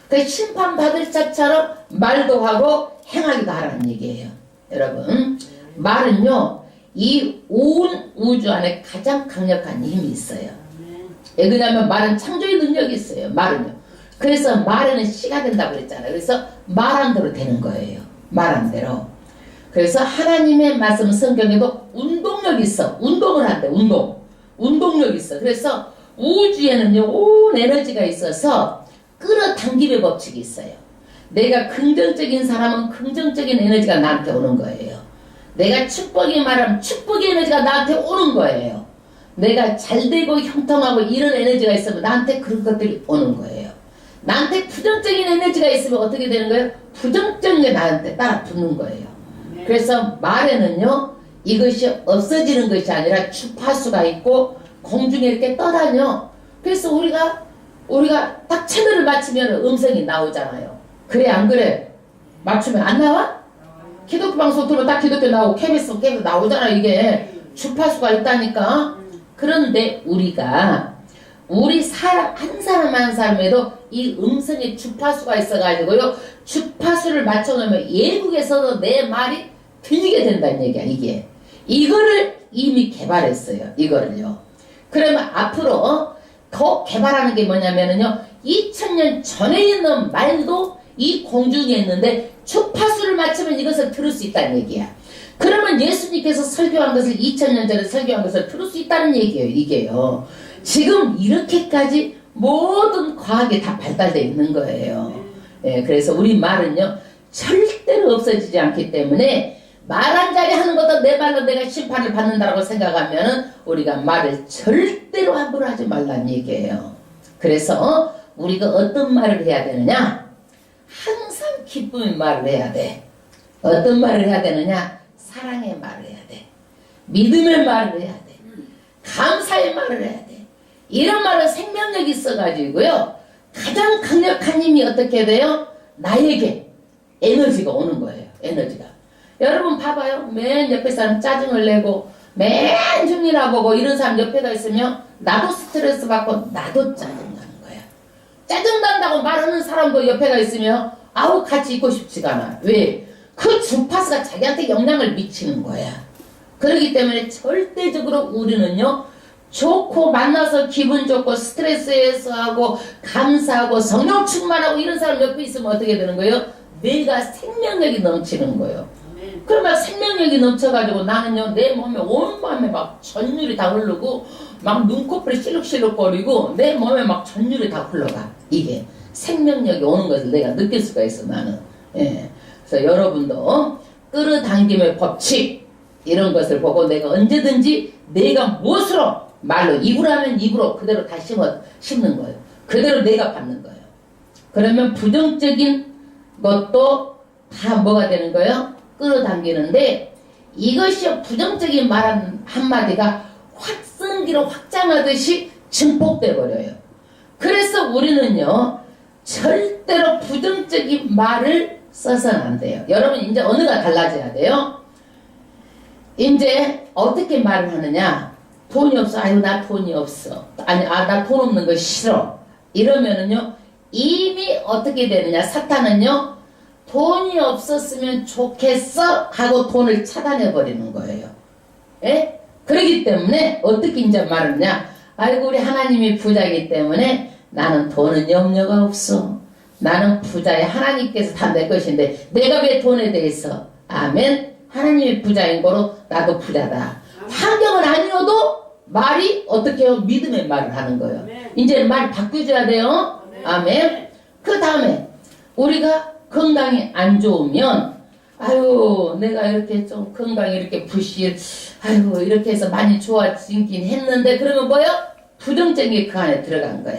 그 심판받을 자처럼 말도 하고 행하기도 하라는 얘기예요. 여러분 말은요 이 온 우주 안에 가장 강력한 힘이 있어요. 왜 그러냐면 말은 창조의 능력이 있어요. 말은요. 그래서 말에는 씨가 된다고 그랬잖아요. 그래서 말한 대로 되는 거예요. 말한 대로. 그래서 하나님의 말씀 성경에도 운동력이 있어. 운동을 한대. 운동력이 있어. 그래서 우주에는요 온 에너지가 있어서 끌어당김의 법칙이 있어요. 내가 긍정적인 사람은 긍정적인 에너지가 나한테 오는 거예요. 내가 축복이 말하면 축복의 에너지가 나한테 오는 거예요. 내가 잘되고 형통하고 이런 에너지가 있으면 나한테 그런 것들이 오는 거예요. 나한테 부정적인 에너지가 있으면 어떻게 되는 거예요? 부정적인 게 나한테 따라 붙는 거예요. 그래서 말에는요 이것이 없어지는 것이 아니라 주파수가 있고 공중에 이렇게 떠다녀. 그래서 우리가 딱 채널을 맞추면 음성이 나오잖아요. 그래 안 그래? 맞추면 안 나와? 기독교 방송 들으면 딱 기독교 나오고 KBS 나오잖아. 이게 주파수가 있다니까. 그런데 우리가 우리 사람 한 사람 한 사람에도 이 음성의 주파수가 있어가지고요. 주파수를 맞춰놓으면 예국에서도 내 말이 들리게 된다는 얘기야. 이게 이거를 이미 개발했어요. 이거를요. 그러면 앞으로 더 개발하는 게 뭐냐면은요. 2000년 전에 있는 말도 이 공중에 있는데 주파수를 맞추면 이것을 들을 수 있다는 얘기야. 그러면 예수님께서 설교한 것을 2000년 전에 설교한 것을 들을 수 있다는 얘기예요. 이게요. 지금 이렇게까지 모든 과학이 다 발달되어 있는 거예요. 예, 그래서 우리 말은요. 절대로 없어지지 않기 때문에 말 한 자리 하는 것도 내 말로 내가 심판을 받는다고 생각하면은 우리가 말을 절대로 함부로 하지 말라는 얘기예요. 그래서 우리가 어떤 말을 해야 되느냐? 항상 기쁨의 말을 해야 돼. 어떤 말을 해야 되느냐? 사랑의 말을 해야 돼. 믿음의 말을 해야 돼. 감사의 말을 해야 돼. 이런 말은 생명력이 있어가지고요. 가장 강력한 힘이 어떻게 돼요? 나에게 에너지가 오는 거예요. 에너지가. 여러분 봐봐요. 맨 옆에 사람 짜증을 내고 맨 흉이나 보고 이런 사람 옆에가 있으면 나도 스트레스 받고 나도 짜증나는 거야. 짜증난다고 말하는 사람도 옆에가 있으면 아우 같이 있고 싶지가 않아. 왜? 그 주파수가 자기한테 영향을 미치는 거야. 그렇기 때문에 절대적으로 우리는요. 좋고 만나서 기분 좋고 스트레스 해소하고 감사하고 성령 충만하고 이런 사람 옆에 있으면 어떻게 되는 거예요? 내가 생명력이 넘치는 거예요. 그러면 생명력이 넘쳐가지고 나는요 내 몸에 온몸에 막 전율이 다 흐르고 막 눈코풀이 실룩실룩거리고 내 몸에 막 전율이 다 흘러가. 이게 생명력이 오는 것을 내가 느낄 수가 있어 나는. 예. 그래서 여러분도 끌어당김의 법칙 이런 것을 보고 내가 언제든지 내가 무엇으로 말로 입으로 하면 입으로 그대로 다 심는 거예요. 그대로 내가 받는 거예요. 그러면 부정적인 것도 다 뭐가 되는 거예요? 끌어당기는데 이것이 부정적인 말 한마디가 확성기로 확장하듯이 증폭돼 버려요. 그래서 우리는요 절대로 부정적인 말을 써서는 안 돼요. 여러분 이제 언어가 달라져야 돼요. 이제 어떻게 말을 하느냐? 돈이 없어. 아유 나 돈이 없어. 아니 나 돈 없는 거 싫어. 이러면은요 이미 어떻게 되느냐? 사탄은요 돈이 없었으면 좋겠어 하고 돈을 차단해 버리는 거예요. 예? 그렇기 때문에 어떻게 이제 말하느냐? 아이고 우리 하나님이 부자이기 때문에 나는 돈은 염려가 없어. 나는 부자야. 하나님께서 다 내 것인데 내가 왜 돈에 대해서 아멘. 하나님이 부자인 거로 나도 부자다. 환경은 아니어도 말이 어떻게 해요? 믿음의 말을 하는 거예요. 이제 말 바뀌어줘야 돼요. 아멘. 그 다음에 우리가 건강이 안 좋으면 아유 내가 이렇게 좀 건강이 이렇게 부실 아유 이렇게 해서 많이 좋아지긴 했는데 그러면 뭐요? 부정적인 게 그 안에 들어간 거야.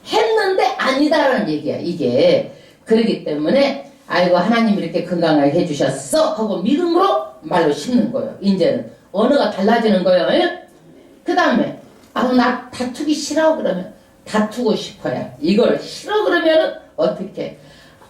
했는데 아니다라는 얘기야 이게. 그렇기 때문에 아이고 하나님 이렇게 건강하게 해주셨어 하고 믿음으로 말로 심는 거예요. 이제는 언어가 달라지는 거예요. 그 다음에 아우 나 다투기 싫어 그러면 다투고 싶어요. 이걸 싫어 그러면은 어떻게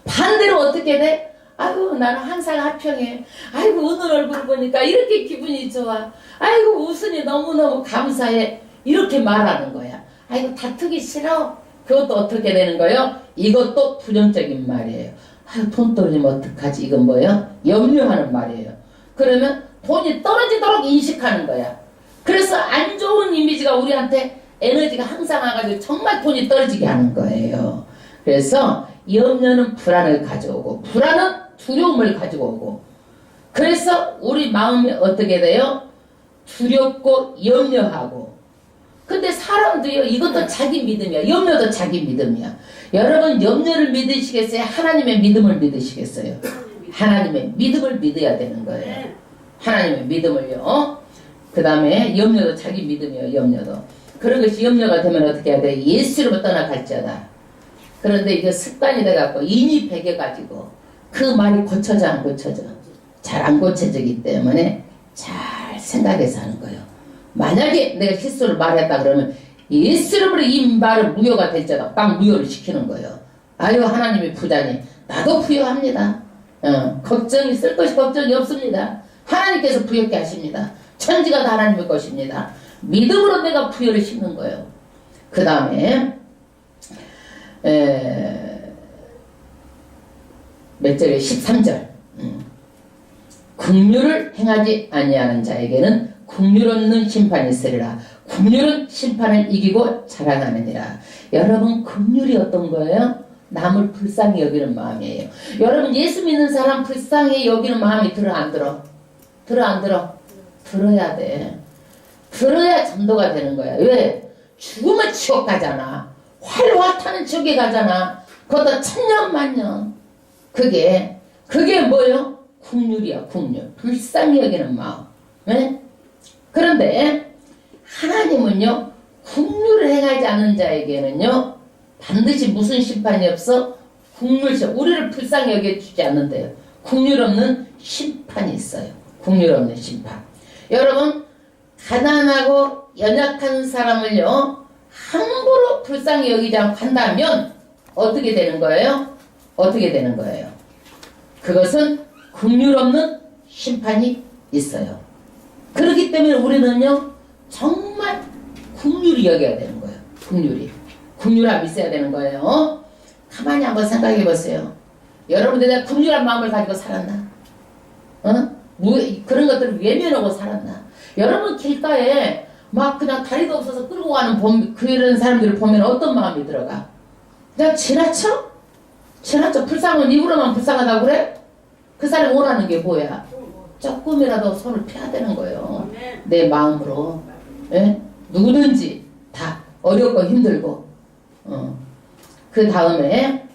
반대로 어떻게 돼? 아이고 나는 항상 하평해. 아이고 오늘 얼굴 보니까 이렇게 기분이 좋아. 아이고 웃으니 너무너무 감사해. 이렇게 말하는 거야. 아이고 다투기 싫어. 그것도 어떻게 되는 거예요? 이것도 부정적인 말이에요. 아유 돈 떨어지면 어떡하지? 이건 뭐예요? 염려하는 말이에요. 그러면 돈이 떨어지도록 인식하는 거야. 그래서 안 좋은 이미지가 우리한테 에너지가 항상 와가지고 정말 돈이 떨어지게 하는 거예요. 그래서 염려는 불안을 가져오고 불안은 두려움을 가지고 오고 그래서 우리 마음이 어떻게 돼요? 두렵고 염려하고 근데 사람도요 이것도 자기 믿음이야. 염려도 자기 믿음이야. 여러분 염려를 믿으시겠어요? 하나님의 믿음을 믿으시겠어요? 하나님의 믿음을 믿어야 되는 거예요. 하나님의 믿음을요. 그 다음에 염려도 자기 믿음이에요. 염려도. 그런 것이 염려가 되면 어떻게 해야 돼? 예수로 떠나갈지어다. 그런데 이게 습관이 돼갖고 인이 배겨가지고 그 말이 고쳐져 안 고쳐져? 잘 안 고쳐지기 때문에 잘 생각해서 하는 거예요. 만약에 내가 실수를 말했다 그러면 예수 이름으로 이 말은 무효가 됐잖아. 빵 무효를 시키는 거예요. 아유 하나님이 부자니 나도 부여합니다. 걱정이 쓸 것이 걱정이 없습니다. 하나님께서 부여케 하십니다. 천지가 다 하나님의 것입니다. 믿음으로 내가 부여를 심는 거예요. 그 다음에 몇 절에 13절 긍휼을 행하지 아니하는 자에게는 긍휼 없는 심판이 있으리라. 긍휼은 심판을 이기고 자랑하느니라. 여러분, 긍휼이 어떤 거예요? 남을 불쌍히 여기는 마음이에요. 여러분, 예수 믿는 사람 불쌍히 여기는 마음이 들어 안 들어? 들어 안 들어? 들어야 돼. 들어야 전도가 되는 거야. 왜? 죽으면 지옥 가잖아. 활활 타는 지옥에 가잖아. 그것도 천년만년. 그게 뭐예요? 긍휼이야, 긍휼. 불쌍히 여기는 마음. 네? 그런데 하나님은요, 긍휼을 행하지 않는 자에게는요, 반드시 무슨 심판이 없어? 긍휼심. 우리를 불쌍히 여겨주지 않는데요. 긍휼 없는 심판이 있어요. 긍휼 없는 심판. 여러분, 가난하고 연약한 사람을요, 함부로 불쌍히 여기지 않고 한다면 어떻게 되는 거예요? 어떻게 되는 거예요? 그것은 긍휼 없는 심판이 있어요. 그렇기 때문에 우리는요, 정말 긍휼히 여겨야 되는 거예요. 긍휼히. 긍휼함이 있어야 되는 거예요. 가만히 한번 생각해 보세요. 여러분들 내가 긍휼한 마음을 가지고 살았나? 그런 것들을 외면하고 살았나? 여러분 길가에 막 그냥 다리도 없어서 끌고 가는 그런 사람들을 보면 어떤 마음이 들어가? 그냥 지나쳐? 불쌍한 입으로만 불쌍하다고 그래? 그 사람이 원하는 게 뭐야? 조금이라도 손을 펴야 되는 거예요. 내 마음으로. 예? 누구든지 다 어렵고 힘들고. 그 다음에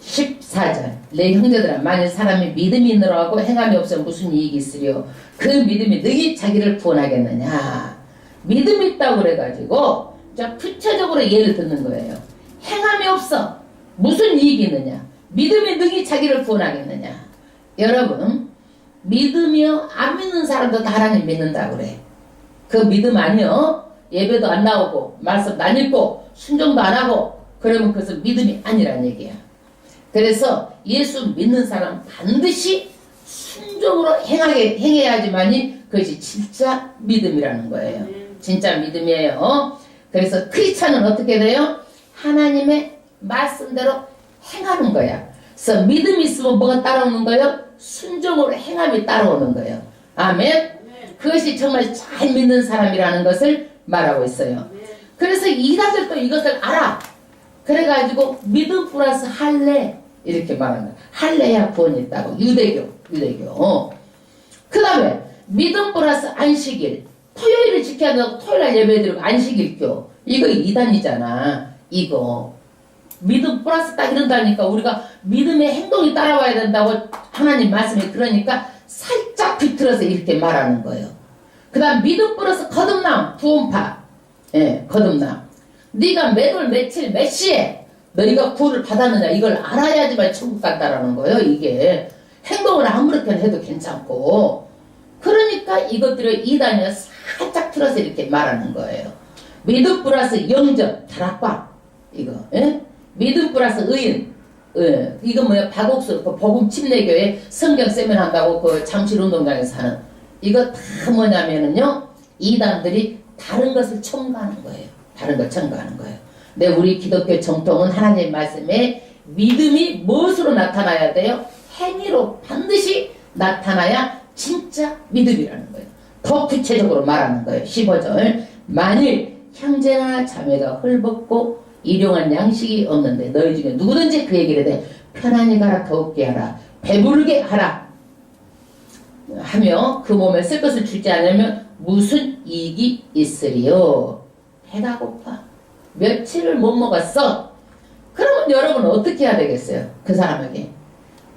14절 내 형제들아, 만일 사람이 믿음이 늘어가고 행함이 없으면 무슨 이익이 있으리요? 그 믿음이 능히 자기를 구원하겠느냐? 믿음이 있다고 그래가지고 구체적으로 예를 듣는 거예요. 행함이 없어 무슨 이익이 있느냐? 믿음이 능히 자기를 구원하겠느냐? 여러분, 믿음이요, 안 믿는 사람도 다 하나님 믿는다고 그래. 그 믿음 아니요, 예배도 안 나오고 말씀도 안 읽고 순종도 안 하고 그러면 그것은 믿음이 아니란 얘기야. 그래서 예수 믿는 사람 반드시 순종으로 행해야지만이 그것이 진짜 믿음이라는 거예요. 진짜 믿음이에요. 그래서 크리스찬은 어떻게 돼요? 하나님의 말씀대로 행하는 거야. 그래서 믿음이 있으면 뭐가 따라오는 거예요? 순종으로 행함이 따라오는 거예요. 아멘. 그것이 정말 잘 믿는 사람이라는 것을 말하고 있어요. 그래서 이단들도 이것을 알아. 그래가지고 믿음 플러스 할례 이렇게 말하는 거야. 할례야 구원이 있다고. 유대교. 그 다음에 믿음 플러스 안식일. 토요일을 지켜야 된다고 토요일날 예배드리고 안식일교. 이거 이단이잖아. 이거. 믿음 플러스 딱 이런다니까 우리가 믿음의 행동이 따라와야 된다고 하나님 말씀이 그러니까 살짝 비틀어서 이렇게 말하는 거예요. 그 다음 믿음 플러스 거듭남. 구원파. 예, 거듭남. 네가 몇 월 며칠 몇 시에 너희가 구원을 받았느냐 이걸 알아야지만 천국 간다라는 거예요. 이게 행동을 아무렇게나 해도 괜찮고 그러니까 이것들을 이단이 살짝 틀어서 이렇게 말하는 거예요. 믿음 플러스 영접 다락방 이거 예? 믿음 플러스 의인 이거 뭐야 박옥수 그 복음 침례교회 성경 세미나 한다고 그 잠실 운동장에서 하는 이거 다 뭐냐면은요 이단들이 다른 것을 첨가하는 거예요. 다른 걸 첨가하는 거예요. 근데 우리 기독교 정통은 하나님 말씀에 믿음이 무엇으로 나타나야 돼요? 행위로 반드시 나타나야 진짜 믿음이라는 거예요. 더 구체적으로 말하는 거예요. 15절 만일 형제나 자매가 헐벗고 일용할 양식이 없는데 너희 중에 누구든지 그 얘기를 해 편안히 가라 더욱게 하라 배부르게 하라 하며 그 몸에 쓸 것을 주지 않으면 무슨 이익이 있으리요? 배가 고파 며칠을 못 먹었어. 그러면 여러분은 어떻게 해야 되겠어요? 그 사람에게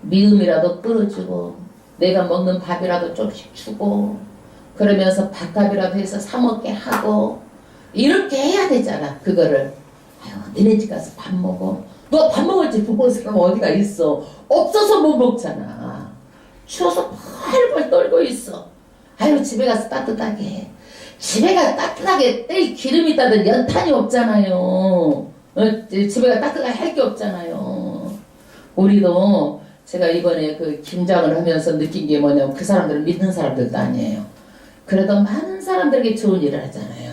미음이라도 끌어주고 내가 먹는 밥이라도 조금씩 주고 그러면서 밥값이라도 해서 사 먹게 하고 이렇게 해야 되잖아. 그거를 아유 니네 집 가서 밥 먹어. 너 밥 먹을지 부모는 사람 어디가 있어. 없어서 못 먹잖아. 추워서 펄펄 떨고 있어. 아유 집에 가서 따뜻하게 해. 집에 가서 따뜻하게 뗄 기름이 있다든 연탄이 없잖아요. 집에 가서 따뜻하게 할 게 없잖아요. 우리도 제가 이번에 그 김장을 하면서 느낀 게 뭐냐면 그 사람들은 믿는 사람들도 아니에요. 그래도 많은 사람들에게 좋은 일을 하잖아요.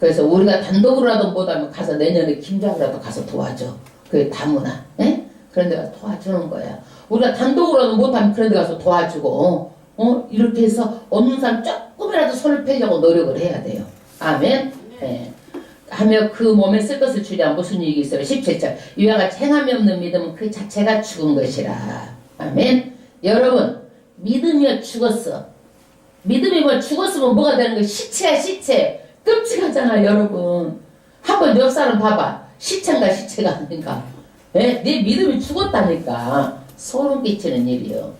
그래서 우리가 단독으로라도 못하면 가서 내년에 김장이라도 가서 도와줘. 그게 다문화. 예? 그런 데 가서 도와주는 거야. 우리가 단독으로라도 못하면 그런 데 가서 도와주고 이렇게 해서 없는 사람 조금이라도 손을 펴려고 노력을 해야 돼요. 아멘. 예. 하며 그 몸에 쓸 것을 주랴. 무슨 얘기 있어요? 17절. 이와 같이 행함이 없는 믿음은 그 자체가 죽은 것이라. 아멘. 여러분 믿음이여 죽었어. 믿음이 뭐 죽었으면 뭐가 되는 거야? 시체야 시체. 끔찍하잖아 여러분. 한번 옆 사람 봐봐. 시체인가 시체가 아닌가. 네 믿음이 죽었다니까. 소름 끼치는 일이요.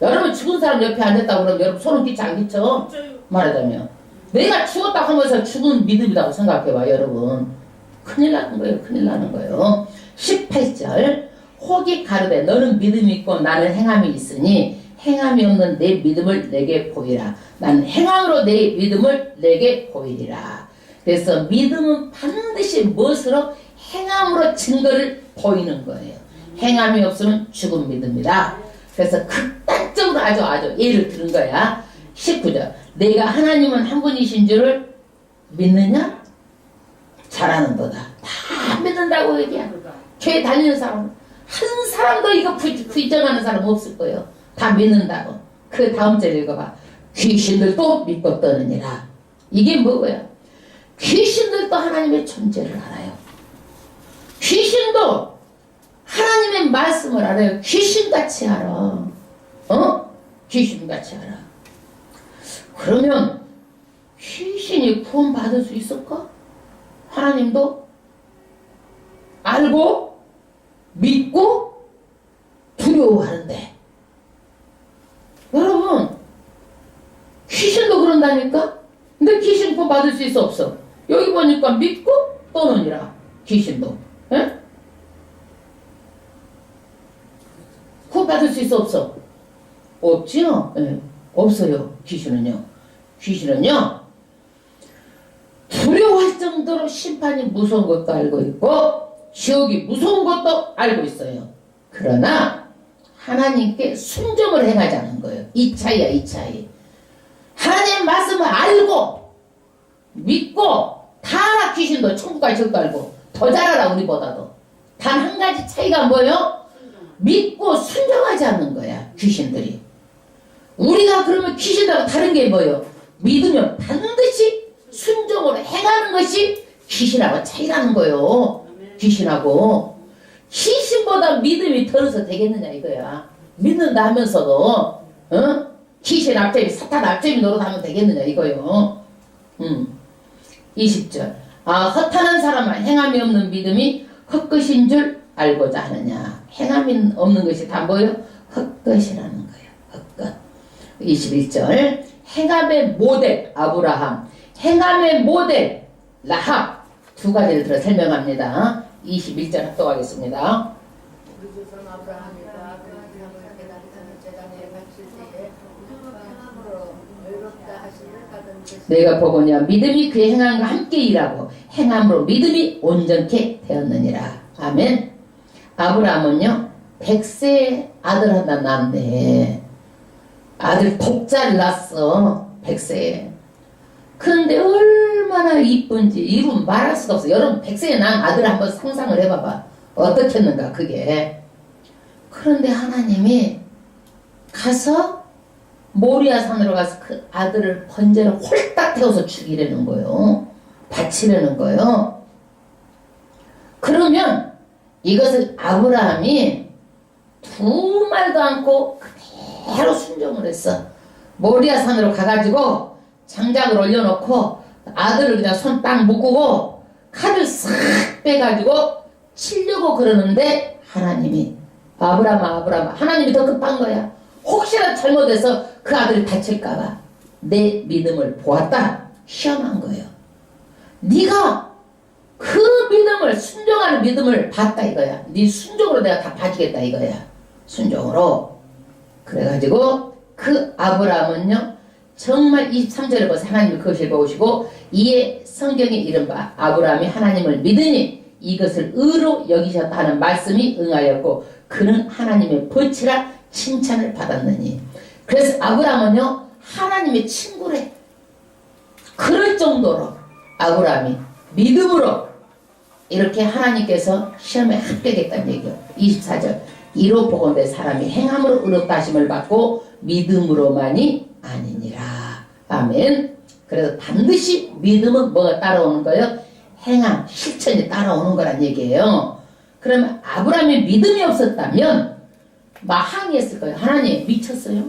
여러분 죽은 사람 옆에 앉았다고 그러면 여러분 소름 끼치 안 끼쳐? 말하자면 내가 죽었다고 하면서 죽은 믿음이라고 생각해봐 여러분. 큰일 나는 거예요. 큰일 나는 거예요. 18절 혹이 가로되 너는 믿음이 있고 나는 행함이 있으니 행함이 없는 내 믿음을 내게 보이라. 난 행함으로 내 믿음을 내게 보이리라. 그래서 믿음은 반드시 무엇으로? 행함으로 증거를 보이는 거예요. 행함이 없으면 죽은 믿음이다. 그래서 극단적으로 아주 예를 들은 거야. 19절 내가 하나님은 한 분이신 줄을 믿느냐? 잘하는 거다. 다 믿는다고 얘기야. 교회 다니는 사람 한 사람도 이거 부정하는 사람 없을 거예요. 다 믿는다고. 그 다음 절 읽어봐. 귀신들도 믿고 떠느니라. 이게 뭐야? 귀신들도 하나님의 존재를 알아요. 귀신도 하나님의 말씀을 알아요. 귀신같이 알아. 귀신같이 알아. 그러면 귀신이 구원받을 수 있을까? 하나님도 알고 믿고 두려워하는데 여러분 귀신도 그런다니까? 근데 귀신 구원받을 수 있어 없어? 여기 보니까 믿고 떠느니라. 귀신도 에? 구원받을 수 있어 없어? 없지요? 예. 없어요. 귀신은요 두려워할 정도로 심판이 무서운 것도 알고 있고 지옥이 무서운 것도 알고 있어요. 그러나 하나님께 순종을 행하자는 거예요. 이 차이야. 이 차이. 하나님의 말씀을 알고 믿고 다 알아. 귀신도 천국까지 지옥도 알고 더 잘 알아. 우리보다도. 단 한 가지 차이가 뭐예요? 믿고 순종하지 않는 거야. 귀신들이. 우리가 그러면 귀신하고 다른 게 뭐예요? 믿으면 반드시 순종으로 행하는 것이 귀신하고 차이라는 거예요. 귀신하고. 귀신보다 믿음이 덜어서 되겠느냐 이거야. 믿는다 하면서도 귀신 앞잡이 사탄 앞잡이 노릇하면 되겠느냐 이거요. 20절 허탄한 사람은 행함이 없는 믿음이 헛것인 줄 알고자 하느냐. 행함이 없는 것이 다 뭐예요? 헛것이라는 거예요. 헛것. 21절 행함의 모델 아브라함, 행함의 모델 라합 두 가지를 들어 설명합니다. 21절 합독하겠습니다. 내가 보거냐 믿음이 그의 행함과 함께 일하고 행함으로 믿음이 온전케 되었느니라. 아멘. 아브라함은요 100세에 아들 하나 낳았네. 아들 독자를 낳았어. 100세에. 그런데 얼마나 이쁜지 이분 말할 수가 없어. 여러분 100세에 낳은 아들 한번 상상을 해봐봐. 어떻겠는가 그게. 그런데 하나님이 가서 모리아 산으로 가서 그 아들을 번제를 홀딱 태워서 죽이려는 거예요. 바치려는 거예요. 그러면 이것을 아브라함이 두 말도 않고 그대로 순종을 했어. 모리아 산으로 가가지고 장작을 올려놓고 아들을 그냥 손 딱 묶고 칼을 싹 빼가지고 치려고 그러는데 하나님이 아브라함 하나님이 더 급한 거야. 혹시나 잘못해서 그 아들이 다칠까봐 내 믿음을 보았다. 시험한 거예요. 네가 그 믿음을 순종하는 믿음을 봤다 이거야. 네 순종으로 내가 다 봐주겠다 이거야. 순종으로. 그래가지고 그 아브라함은요 정말 23절에 보세요. 하나님이 그것을 보시고 이에 성경에 이른바 아브라함이 하나님을 믿으니 이것을 의로 여기셨다 하는 말씀이 응하였고 그는 하나님의 벗이라 칭찬을 받았느니. 그래서 아브라함은요 하나님의 친구래. 그럴 정도로 아브라함이 믿음으로 이렇게 하나님께서 시험에 합격했다는 얘기요. 24절 이로 보건대 사람이 행함으로 의롭다 하심을 받고 믿음으로만이 아니니라. 아멘. 그래서 반드시 믿음은 뭐가 따라오는 거예요? 행함, 실천이 따라오는 거란 얘기예요. 그러면 아브라함이 믿음이 없었다면 막 항의했을 거예요. 하나님 미쳤어요?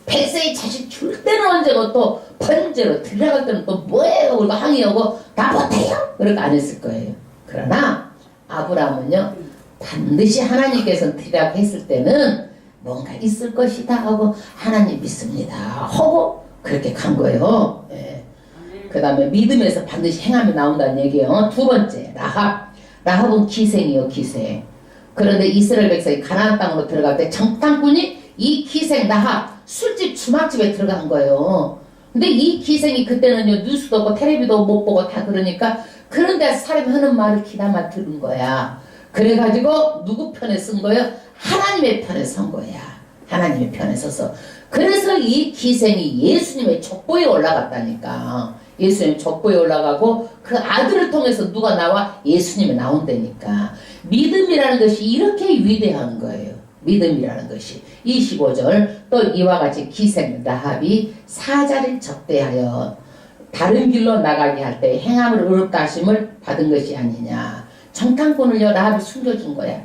100세의 자식 줄 때는 언제고 또 번제로 들어갈 때는 또 뭐예요? 그리고 항의하고 다 못해요? 그렇게 안 했을 거예요. 그러나 아브라함은요 반드시 하나님께서 드리라고 했을 때는 뭔가 있을 것이다 하고 하나님 믿습니다 하고 그렇게 간 거예요. 예. 그 다음에 믿음에서 반드시 행함이 나온다는 얘기예요. 두 번째 라합은 기생이요 기생. 그런데 이스라엘 백성이 가나안 땅으로 들어갈 때 정탐꾼이 이 기생 라합 술집 주막집에 들어간 거예요. 근데 이 기생이 그때는요 뉴스도 없고 텔레비도 못 보고 다 그러니까 그런데 사람이 하는 말을 귀담아 들은 거야. 그래가지고 누구 편에 쓴 거예요? 하나님의 편에 선 거야. 하나님의 편에 서서. 그래서 이 기생이 예수님의 족보에 올라갔다니까. 예수님 족보에 올라가고 그 아들을 통해서 누가 나와? 예수님이 나온다니까. 믿음이라는 것이 이렇게 위대한 거예요. 믿음이라는 것이. 25절 또 이와 같이 기생 라합이 사자를 적대하여 다른 길로 나가게 할 때 행함을 의롭다 하심을 받은 것이 아니냐. 정탐꾼을요 라합이 숨겨준 거야.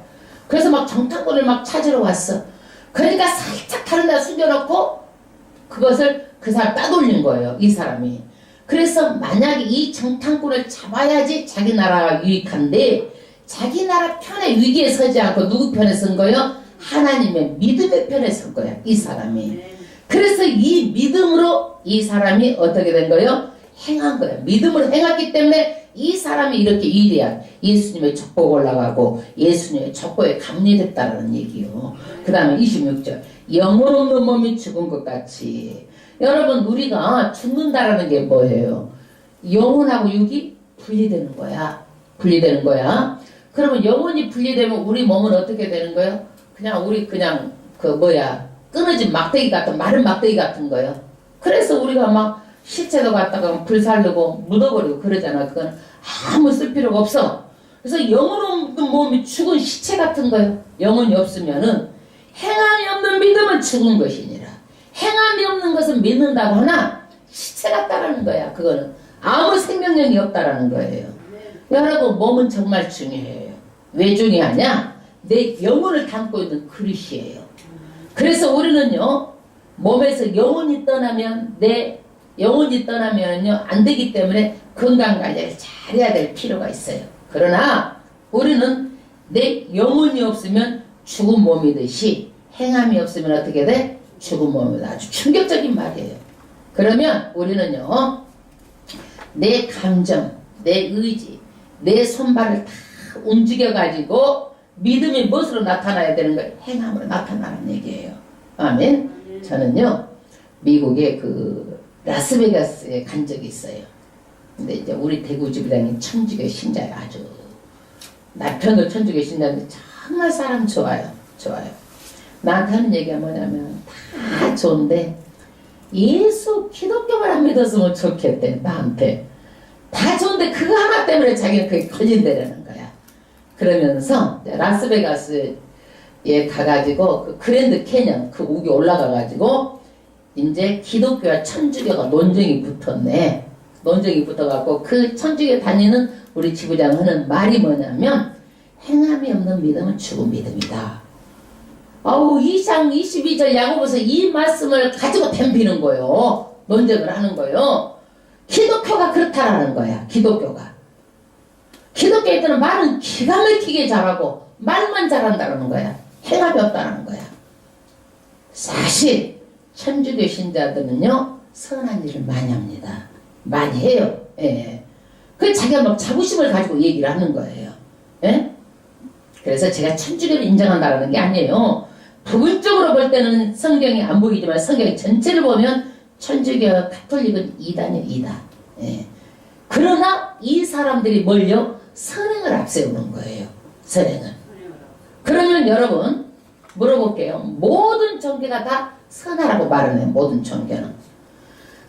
그래서 막 정탐꾼을 막 찾으러 왔어. 그러니까 살짝 다른 데 숨겨놓고 그것을 그 사람 따돌린 거예요. 이 사람이. 그래서 만약에 이 정탐꾼을 잡아야지 자기 나라가 유익한데 자기 나라 편에 위기에 서지 않고 누구 편에 선 거예요? 하나님의 믿음의 편에 선 거야. 이 사람이. 그래서 이 믿음으로 이 사람이 어떻게 된 거예요? 행한 거야. 믿음으로 행했기 때문에 이 사람이 이렇게 위대한 예수님의 족보가 올라가고 예수님의 족보에 감리됐다는 얘기요. 그 다음에 26절 영혼 없는 몸이 죽은 것 같이. 여러분 우리가 죽는다라는 게 뭐예요? 영혼하고 육이 분리되는 거야. 분리되는 거야. 그러면 영혼이 분리되면 우리 몸은 어떻게 되는 거예요? 그냥 우리 그냥 그 뭐야 끊어진 막대기 같은 마른 막대기 같은 거예요. 그래서 우리가 막 시체도 갖다가 불살르고 묻어버리고 그러잖아. 그건 아무 쓸 필요가 없어. 그래서 영혼 없는 몸이 죽은 시체 같은 거예요. 영혼이 없으면은 행함이 없는 믿음은 죽은 것이니라. 행함이 없는 것은 믿는다고 하나 시체 같다라는 거야. 그거는 아무 생명력이 없다라는 거예요. 여러분 몸은 정말 중요해요. 왜 중요하냐? 내 영혼을 담고 있는 그릇이에요. 그래서 우리는요 몸에서 영혼이 떠나면 안 되기 때문에 건강관리를 잘해야 될 필요가 있어요. 그러나 우리는 내 영혼이 없으면 죽은 몸이듯이 행함이 없으면 어떻게 돼? 죽은 몸이다. 아주 충격적인 말이에요. 그러면 우리는요 내 감정, 내 의지, 내 손발을 다 움직여가지고 믿음이 무엇으로 나타나야 되는 거예요? 행함으로 나타나는 얘기예요. 아멘. 저는요 미국의 그 라스베가스에 간 적이 있어요. 근데 이제 우리 대구 집이라는 천주교 신자예요. 아주 남편도 천주교 신자인데 정말 사람 좋아요. 나한테 하는 얘기가 뭐냐면 다 좋은데 예수 기독교만 안 믿었으면 좋겠대. 나한테 다 좋은데 그거 하나 때문에 자기는 그게 걸린다라는 거야. 그러면서 라스베가스에 가가지고 그 그랜드 캐년 그 우기 올라가가지고 이제 기독교와 천주교가 논쟁이 붙었네. 논쟁이 붙어갖고 그 천주교 다니는 우리 지부장 하는 말이 뭐냐면 행함이 없는 믿음은 죽은 믿음이다. 아우 2장 22절 야고보서 이 말씀을 가지고 덤비는 거예요. 논쟁을 하는 거예요. 기독교가 그렇다라는 거야. 기독교인들은 말은 기가 막히게 잘하고 말만 잘한다는 거야. 행함이 없다는 거야. 사실 천주교 신자들은요 선한 일을 많이 합니다. 많이 해요. 예. 그 자기가 막 자부심을 가지고 얘기를 하는 거예요. 예? 그래서 제가 천주교를 인정한다는 게 아니에요. 부분적으로 볼 때는 성경이 안 보이지만 성경 전체를 보면 천주교 가톨릭은 이단이에요. 이단. 예. 그러나 이 사람들이 뭘요? 선행을 앞세우는 거예요. 선행을. 그러면 여러분 물어볼게요. 모든 종교가 다 선하라고 말을 해요. 모든 종교는.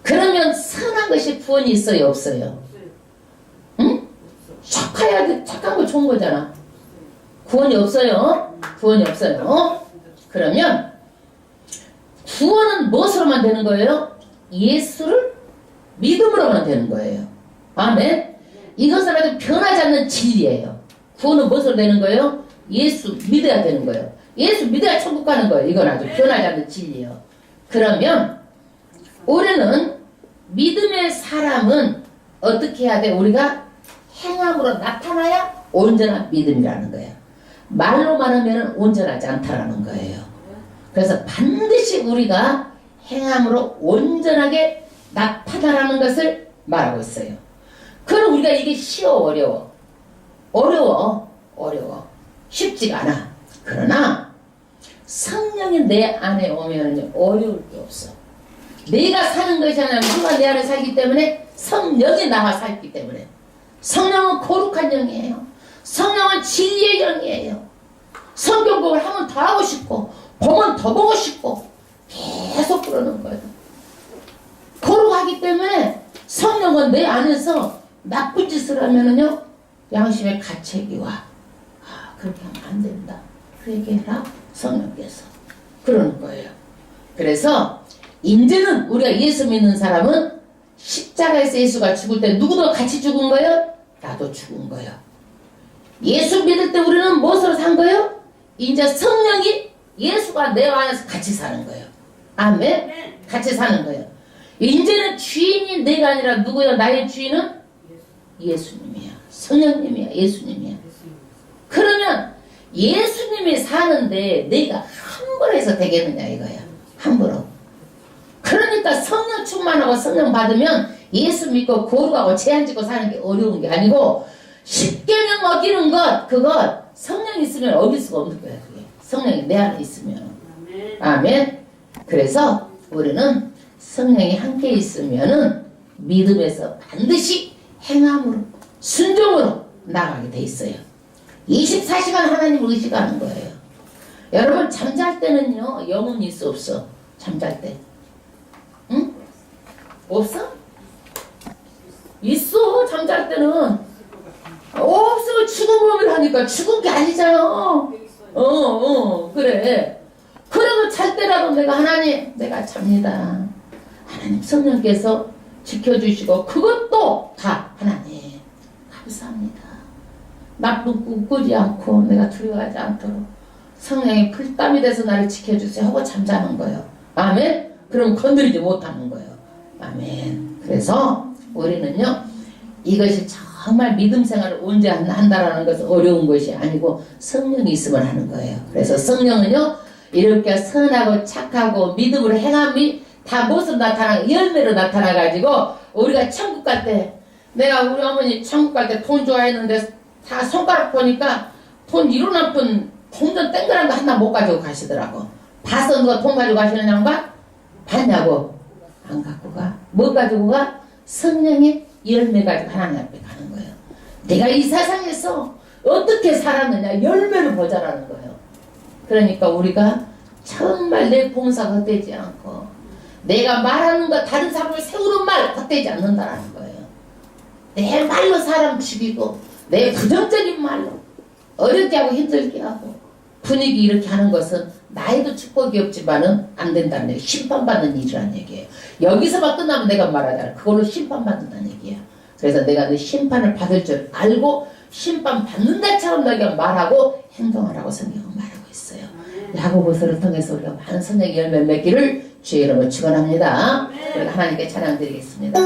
그러면 선한 것이 구원이 있어요? 없어요? 응? 착해야 돼. 착한 거 좋은 거잖아. 구원이 없어요. 구원이 없어요. 그러면 구원은 무엇으로만 되는 거예요? 예수를 믿음으로만 되는 거예요. 아멘. 이것은 아주 변하지 않는 진리예요. 구원은 무엇으로 되는 거예요? 예수 믿어야 되는 거예요. 예수 믿어야 천국 가는 거예요. 이건 아주 변하지 않는 진리예요. 그러면 우리는 믿음의 사람은 어떻게 해야 돼? 우리가 행함으로 나타나야 온전한 믿음이라는 거예요. 말로만 하면 온전하지 않다라는 거예요. 그래서 반드시 우리가 행함으로 온전하게 나타나라는 것을 말하고 있어요. 그럼 우리가 이게 쉬워 어려워? 어려워. 쉽지가 않아. 그러나 성령이 내 안에 오면 어려울 게 없어. 내가 사는 것이 아니라 누가 내 안에 살기 때문에 성령이 나와 살기 때문에 성령은 거룩한 영이에요. 성령은 진리의 영이에요. 성경 공부를 하면 더 하고 싶고 보면 더 보고 싶고 계속 그러는 거예요. 거룩하기 때문에 성령은 내 안에서 나쁜 짓을 하면은요 양심의 가책이 와. 그렇게 하면 안 된다. 그 얘기해라 성령께서 그러는 거예요. 그래서 이제는 우리가 예수 믿는 사람은 십자가에서 예수가 죽을 때 누구도 같이 죽은 거예요? 나도 죽은 거예요. 예수 믿을 때 우리는 무엇으로 산 거예요? 이제 성령이 예수가 내 안에서 같이 사는 거예요. 아멘. 같이 사는 거예요. 이제는 주인이 내가 아니라 누구야? 나의 주인은 예수님이야. 성령님이야. 예수님이야. 그러면 예수님이 사는데 내가 함부로 해서 되겠느냐 이거야. 함부로. 그러니까 성령 충만하고 성령 받으면 예수 믿고 거룩하고 제한 짓고 사는 게 어려운 게 아니고 십계명 어기는 것 그것 성령 있으면 어길 수가 없는 거야. 그게 성령이 내 안에 있으면. 아멘. 그래서 우리는 성령이 함께 있으면은 믿음에서 반드시 행함으로 순종으로 나가게 돼 있어요. 24시간 하나님을 의식하는 거예요. 여러분 잠잘 때는요 영혼이 있어 없어? 잠잘 때 응? 없어? 있어. 잠잘 때는 없어. 죽은 몸을 하니까 죽은 게 아니잖아. 그래. 그래도 잘 때라도 내가 하나님 내가 잡니다. 하나님 성령께서 지켜주시고 그것도 다 하나님 감사합니다. 나쁜 꿈 꾸지 않고 내가 두려워하지 않도록 성령이 풀땀이 돼서 나를 지켜주세요 하고 잠자는 거예요. 아멘. 그럼 건드리지 못하는 거예요. 아멘. 그래서 우리는요 이것이 정말 믿음 생활을 언제 한다라는 것은 어려운 것이 아니고 성령이 있으면 하는 거예요. 그래서 성령은요 이렇게 선하고 착하고 믿음으로 행함이 다 무엇으로 나타나 열매로 나타나 가지고 우리가 천국 갈 때 내가 우리 어머니 천국 갈 때 돈 좋아했는데 다 손가락 보니까 돈 이런 한푼 동전 땡그란 거 하나 못 가지고 가시더라고. 봤어? 누가 돈 가지고 가시는 양반? 봤냐고? 안 갖고 가. 뭐 가지고 가? 성령의 열매 가지고 하나님 앞에 가는 거예요. 내가 이 세상에서 어떻게 살았느냐 열매를 보자라는 거예요. 그러니까 우리가 정말 내 봉사가 헛되지 않고 내가 말하는 거 다른 사람을 세우는 말 헛되지 않는다라는 거예요. 내 말로 사람 죽이고 내 부정적인 말로 어렵게 하고 힘들게 하고 분위기 이렇게 하는 것은 나에도 축복이 없지만은 안 된다는 얘기. 심판받는 일이라는 얘기예요. 여기서만 끝나면 내가 말하잖아. 그걸로 심판받는다는 얘기야. 그래서 내가 그 심판을 받을 줄 알고 심판받는 데처럼 내가 말하고 행동하라고 성경은 말하고 있어요. 야고보서를 통해서 우리가 많은 성령의 열매 맺기를 주의 이름으로 축원합니다. 우리가 하나님께 찬양 드리겠습니다.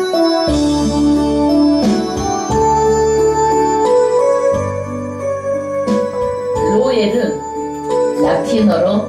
로엘은 라틴어로